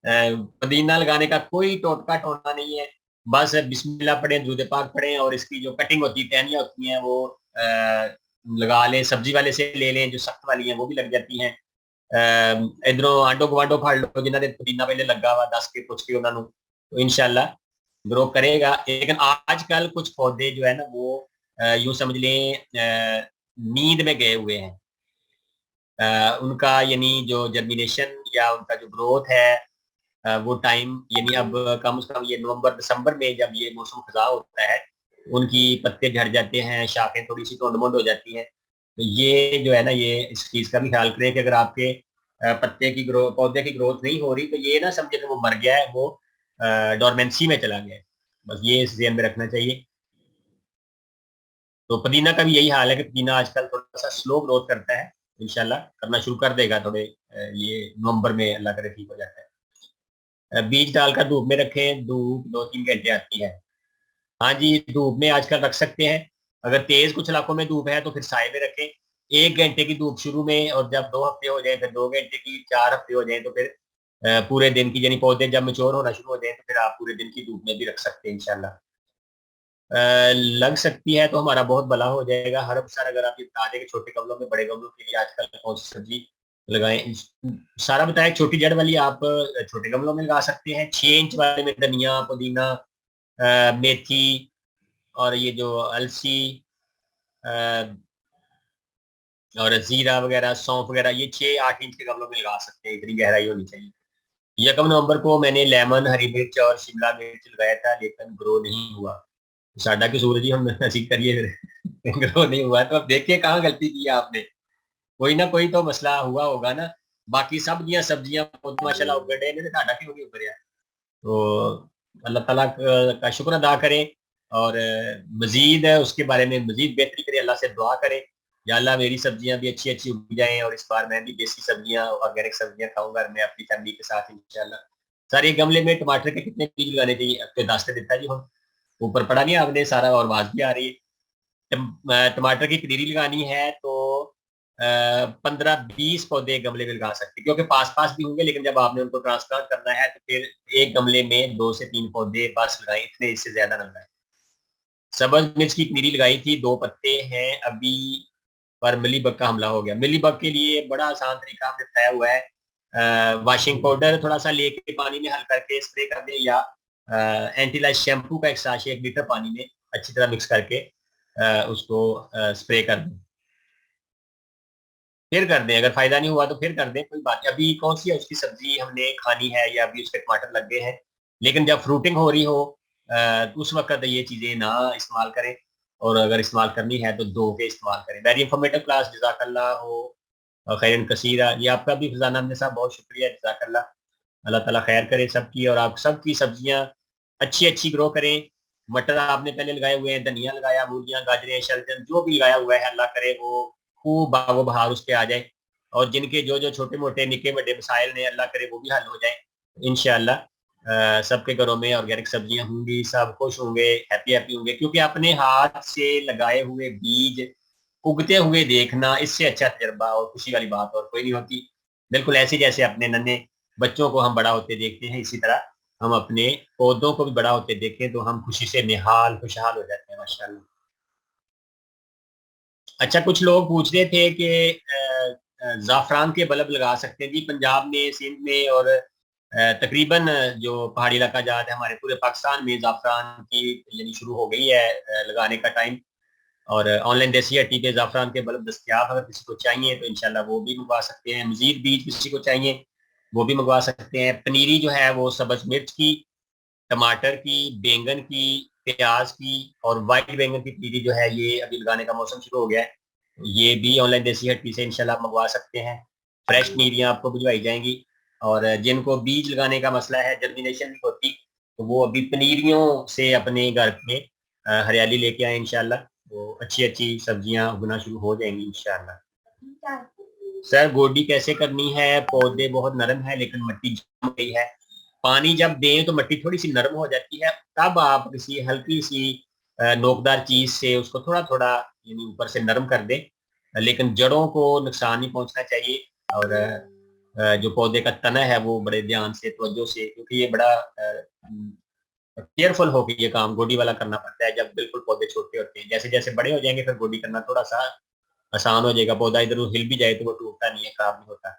पुदीना लगाने का कोई टोटका टोना नहीं है। बस बिस्मिल्लाह पढ़े, दूध पाक पढ़े, और इसकी जो कटिंग होती है, टहनियाँ होती हैं, वो लगा लें। सब्जी वाले से ले लें, जो सख्त वाली हैं वो भी लग जाती हैं। इधरों आंडो गवांडो फड़ लो जिन्होंने पुदीना पहले लगा हुआ, 10 के पुछ के उन्होंने, तो इनशाला ग्रो करेगा। लेकिन आजकल कुछ पौधे जो है ना वो यूं समझ लें नींद में गए हुए हैं। उनका यानी जो जर्मिनेशन या उनका जो ग्रोथ है, वो टाइम यानी अब कम से कम ये नवंबर दिसंबर में जब ये मौसम खजा होता है, उनकी पत्ते झड़ जाते हैं, शाखें थोड़ी सी टोंड-मोंड हो जाती हैं। तो ये जो है ना, ये इस चीज़ का भी ख्याल करें कि अगर आपके पत्ते की ग्रो पौधे की ग्रोथ नहीं हो रही तो ये ना समझे कि वो मर गया है, वो डोरमेंसी में चला गया है। बस ये इस ज़हन में रखना चाहिए। तो पुदीना का भी यही हाल है कि पुदीना आजकल थोड़ा सा स्लो ग्रोथ करता है, इंशाल्लाह करना शुरू कर देगा थोड़े ये नवंबर में, अल्लाह करे ठीक हो जाता है। बीज डालकर धूप में रखें, धूप 2-3 घंटे आती है। हाँ जी, धूप में आजकल रख सकते हैं। अगर तेज कुछ इलाकों में धूप है तो फिर साए में रखें। 1 घंटे की धूप शुरू में, और जब 2 हफ्ते हो जाए फिर 2 घंटे की, 4 हफ्ते हो जाए तो फिर पूरे दिन की, यानी पौधे जब मेच्योर होना शुरू हो जाए तो फिर आप पूरे दिन की धूप में भी रख सकते हैं इंशाल्लाह। लग सकती है तो हमारा बहुत भला हो जाएगा। हर अवसर अगर आप ये बता दें कि छोटे गमलों में, बड़े गमलों के लिए आजकल कौन सी सब्जी लगाएं, सारा बताएं। छोटी जड़ वाली आप छोटे गमलों में लगा सकते हैं। 6 इंच वाले में धनिया, पुदीना, मेथी और ये जो अलसी और जीरा वगैरह, सौंफ वगैरह, ये 6-8 इंच के गमलों में लगा सकते हैं। इतनी गहराई होनी चाहिए। 1 नवंबर को मैंने लेमन, हरी मिर्च और शिमला मिर्च लगाया था, लेकिन ग्रो नहीं हुआ। साडा की सूरज जी, हम ऐसी करिए फिर ग्रो नहीं हुआ तो अब देखिए कहाँ गलती की है आपने। कोई ना कोई तो मसला हुआ होगा ना। बाकी सब्जियां सब्जियां माशाल्लाह उग गए ने, साडा क्यों नहीं उग रहा। तो अल्लाह ताला का शुक्र अदा करें, और मजीद उसके बारे में मजीद बेहतरी करें, अल्लाह से दुआ करें, या अल्लाह मेरी सब्जियां भी अच्छी अच्छी उग जाएं, और इस बार मैं भी देसी सब्जियां, ऑर्गेनिक सब्जियां खाऊंगा मैं अपनी फैमिली के साथ इंशाल्लाह। सर एक गमले में टमाटर के कितने बीज लगाने चाहिए? आपके दास्ते देता जी हम ऊपर पड़ा नहीं आपने सारा, और आवाज भी आ रही है। टमाटर की पनीरी लगानी है तो 15-20 पौधे एक गमले में लगा सकते हैं, क्योंकि पास पास भी होंगे, लेकिन जब आपने उनको ट्रांसप्लांट करना है तो फिर एक गमले में 2 से 3 पौधे बस लगाए, इतने, इससे ज्यादा न लगाए। सब्ज मिर्च की पनीरी लगाई थी, 2 पत्ते हैं अभी, पर मिलीबग का हमला हो गया। मिलीबग के लिए बड़ा आसान तरीका हमने बताया हुआ है। वॉशिंग पाउडर थोड़ा सा लेके पानी में हल करके स्प्रे कर दें, या एंटीलाइज शैम्पू का एक साशे 1 लीटर पानी में अच्छी तरह मिक्स करके उसको स्प्रे कर दें, फिर कर दें। अगर फायदा नहीं हुआ तो फिर कर दें, कोई बात नहीं। अभी कौन सी है उसकी सब्जी हमने खानी है, या अभी उसके टमाटर लग गए हैं, लेकिन जब फ्रूटिंग हो रही हो उस वक्त ये चीजें ना इस्तेमाल करें, और अगर इस्तेमाल करनी है तो धो के इस्तेमाल करें। वेरी इंफॉर्मेटिव क्लास, जज़ाकल्लाह हो खैरन कसीरा। ये आपका भी फजाना हमने साहब बहुत शुक्रिया, जज़ाकल्लाह। अल्लाह ताला खैर करे सबकी, और आप सबकी सब्जियां अच्छी अच्छी ग्रो करें। मटर आपने पहले लगाए हुए हैं, धनिया लगाया, मूलियां, गाजरें, शलजम जो भी लगाया हुआ है, अल्लाह करे वो खूब बागो बहार उस पे आ जाए, और जिनके जो जो छोटे मोटे निके बड़े मसाइल ने, अल्लाह करे वो भी हल हो जाए इंशाल्लाह। सबके घरों में ऑर्गेनिक सब्जियां होंगी, सब खुश होंगे, हैप्पी हैप्पी होंगे, क्योंकि अपने हाथ से लगाए हुए बीज उगते हुए देखना, इससे अच्छा तजर्बा और खुशी वाली बात और कोई नहीं होती। बिल्कुल ऐसे जैसे अपने नन्हे बच्चों को हम बड़ा होते देखते हैं, इसी तरह हम अपने पौधों को भी बड़ा होते देखें तो हम खुशी से निहाल खुशहाल हो जाते हैं माशाल्लाह। अच्छा, कुछ लोग पूछ रहे थे कि ज़ाफ़रान के बल्ब लगा सकते हैं जी पंजाब में, सिंध में, और तकरीबन जो पहाड़ी इलाका जहाँ है हमारे पूरे पाकिस्तान में ज़ाफ़रान की यानी शुरू हो गई है लगाने का टाइम। और ऑनलाइन देसी हट्टी पे ज़ाफ़रान के बल्ब दस्तयाब, अगर किसी को चाहिए तो इंशाल्लाह वो भी मंगवा सकते हैं। मजीद बीज किसी को चाहिए वो भी मंगवा सकते हैं। पनीरी जो है वो सब्ज मिर्च की, टमाटर की, बैंगन की, प्याज की, और वाइट बैंगन की पनीरी जो है ये अभी लगाने का मौसम शुरू हो गया है। ये भी ऑनलाइन देसी हट्टी से इंशाल्लाह आप मंगवा सकते हैं। फ्रेश पनीरियाँ आपको भिजवाई जाएंगी। और जिनको बीज लगाने का मसला है, जर्मिनेशन नहीं होती, तो वो अभी पनीरियों से अपने घर में हरियाली लेके आए इंशाल्लाह, वो अच्छी अच्छी सब्जियां उगना शुरू हो जाएंगी इंशाल्लाह। सर गोडी कैसे करनी है? पौधे बहुत नरम है लेकिन मिट्टी जम गई है। पानी जब दें तो मिट्टी थोड़ी सी नरम हो जाती है, तब आप किसी हल्की सी नोकदार चीज से उसको थोड़ा थोड़ा यानी ऊपर से नरम कर दें, लेकिन जड़ों को नुकसान नहीं पहुंचना चाहिए। और जो पौधे का तना है वो बड़े ध्यान से, तवज्जो से, क्योंकि ये बड़ा केयरफुल होकर ये काम गोडी वाला करना पड़ता है जब बिल्कुल पौधे छोटे होते हैं। जैसे जैसे बड़े हो जाएंगे फिर गोडी करना थोड़ा सा आसान हो जाएगा। पौधा इधर उधर हिल भी जाए तो वो टूटता नहीं है, खराब नहीं होता।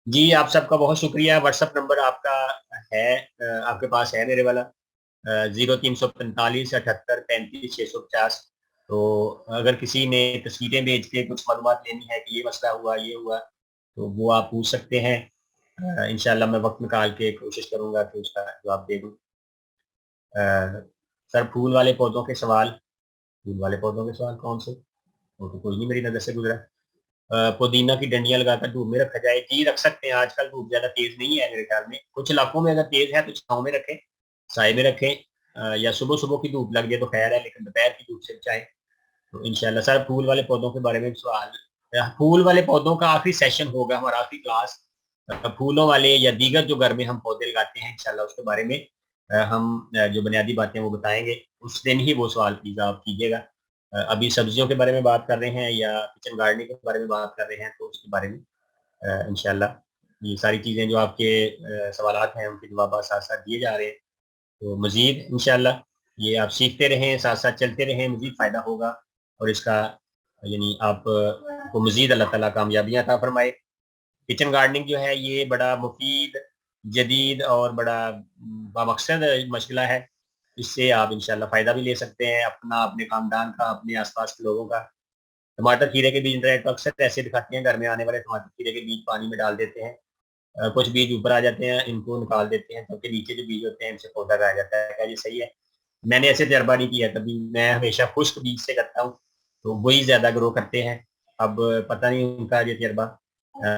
जी आप सबका बहुत शुक्रिया। व्हाट्सएप नंबर आपका है, आपके पास है मेरे वाला, 0345 78 35 650। तो अगर किसी ने तस्वीरें भेज के कुछ मालूमात लेनी है कि ये मसला हुआ, ये हुआ, तो वो आप पूछ सकते हैं। इंशाल्लाह मैं वक्त निकाल के कोशिश करूंगा कि उसका जवाब दे दूं। सर फूल वाले पौधों के सवाल, फूल वाले पौधों के सवाल कौन से? वो तो कोई नहीं मेरी नजर से गुजरा। पुदीना की डंडियां लगाकर धूप में रखा जाए? जी रख सकते हैं, आजकल धूप ज्यादा तेज नहीं है मेरे ख्याल में। कुछ इलाकों में अगर तेज है तो छाँव में रखें, साए में रखें, या सुबह सुबह की धूप लग जाए तो खैर है, लेकिन दोपहर की धूप से बचाएं। तो इंशाल्लाह। सर फूल वाले पौधों के बारे में भी सवाल फूल वाले पौधों का आखिरी सेशन होगा हमारा, आखिरी क्लास फूलों वाले या दीगर जो घर में हम पौधे लगाते हैं, इंशाल्लाह उसके बारे में हम जो बुनियादी बातें वो बताएंगे। उस दिन ही वो सवाल प्लीज आप कीजिएगा। अभी सब्जियों के बारे में बात कर रहे हैं या किचन गार्डनिंग के बारे में बात कर रहे हैं, तो उसके बारे में इंशाल्लाह ये सारी चीज़ें जो आपके सवालात हैं उनके जवाब साथ साथ दिए जा रहे हैं। तो मज़ीद इंशाल्लाह ये आप सीखते रहें, साथ साथ चलते रहें, मज़ीद फ़ायदा होगा और इसका यानी आप को मज़ीद अल्लाह ताला कामयाबियाँ अता फरमाए। किचन गार्डनिंग जो है ये बड़ा मुफीद, जदीद और बड़ा बामकसद मशगला है। इससे आप इंशाल्लाह फ़ायदा भी ले सकते हैं अपना, अपने ख़ानदान का, अपने आस-पास के लोगों का। टमाटर खीरे के बीज इंटरनेट पर अक्सर ऐसे दिखाते हैं, घर में आने वाले टमाटर खीरे के बीज पानी में डाल देते हैं। कुछ बीज ऊपर आ जाते हैं, इनको निकाल देते हैं, क्योंकि नीचे जो बीज होते हैं इनसे पौधा गाया जाता है। क्या ये सही है? मैंने ऐसे तजर्बा नहीं किया कभी, मैं हमेशा खुश्क बीज से करता हूँ, तो वही ज़्यादा ग्रो करते हैं। अब पता नहीं उनका ये तजर्बा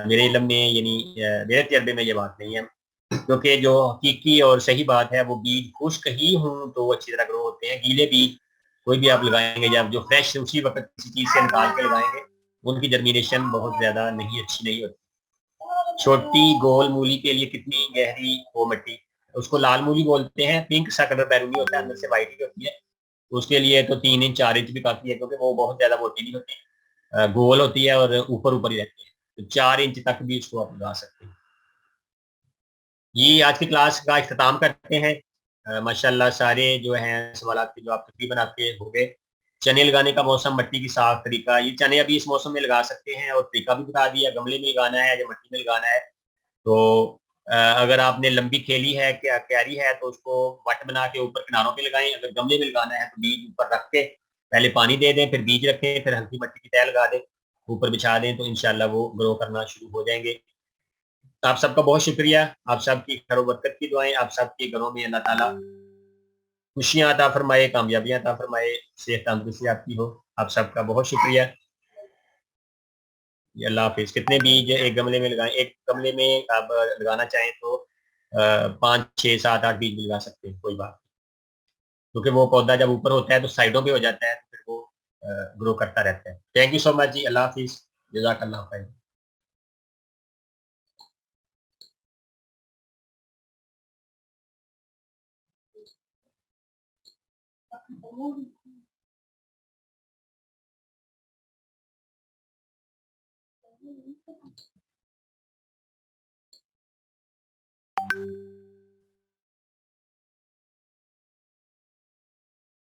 मेरे इल्म में यानी मेरे तजर्बे में ये बात नहीं है, क्योंकि जो हकीकी और सही बात है वो बीज खुश्क ही हों तो वो अच्छी तरह ग्रो होते हैं। गीले बीज कोई भी आप लगाएंगे, जब जो फ्रेश उसी वक्त किसी चीज़ से निकाल के लगाएंगे, उनकी जर्मिनेशन बहुत ज़्यादा नहीं अच्छी नहीं होती। छोटी गोल मूली के लिए कितनी गहरी हो मिट्टी, उसको लाल मूली बोलते हैं, पिंक सा कलर बैरूनी होता है, अंदर से वाइट ही होती है। तो उसके लिए तो 3 इंच 4 इंच भी काफी है, क्योंकि वो बहुत ज्यादा मोटी नहीं होती, गोल होती है और ऊपर ऊपर ही रहती है। तो 4 इंच तक भी उसको आप लगा सकते हैं। ये आज की क्लास का इख्तिताम करते हैं। माशाल्लाह सारे जो हैं सवाल के जो आप तकरीबन आपके हो गए। चने लगाने का मौसम, मिट्टी की साफ तरीका, ये चने अभी इस मौसम में लगा सकते हैं और तरीका भी बता दिया, गमले में लगाना है या मिट्टी में लगाना है। तो अगर आपने लंबी खेली है, क्या क्यारी है, तो उसको वट बना के ऊपर किनारों पे लगाएं। अगर गमले में लगाना है तो बीज ऊपर रख के पहले पानी दे दें, फिर बीज रखें, फिर हल्की मिट्टी की तह लगा दें, ऊपर बिछा दें, तो इंशाल्लाह वो ग्रो करना शुरू हो जाएंगे। आप सबका बहुत शुक्रिया, आप सबकी खैर बरकत की दुआएं, आप सबके घरों में अल्लाह ताला खुशियां अता फरमाए, कामयाबियां अता फरमाए, सेहत तंदुरुस्ती आपकी हो। आप सबका बहुत शुक्रिया। अल्लाह हाफिज। कितने बीज एक गमले में लगाएं? एक गमले में आप लगाना चाहें तो 5 6 7 8 बीज भी लगा सकते हैं, कोई बात नहीं। क्योंकि वो पौधा जब ऊपर होता है तो साइडों पे हो जाता है, तो फिर वो ग्रो करता रहता है। थैंक यू सो मच जी, अल्लाह हाफिज, जज़ाकल्लाह खैर।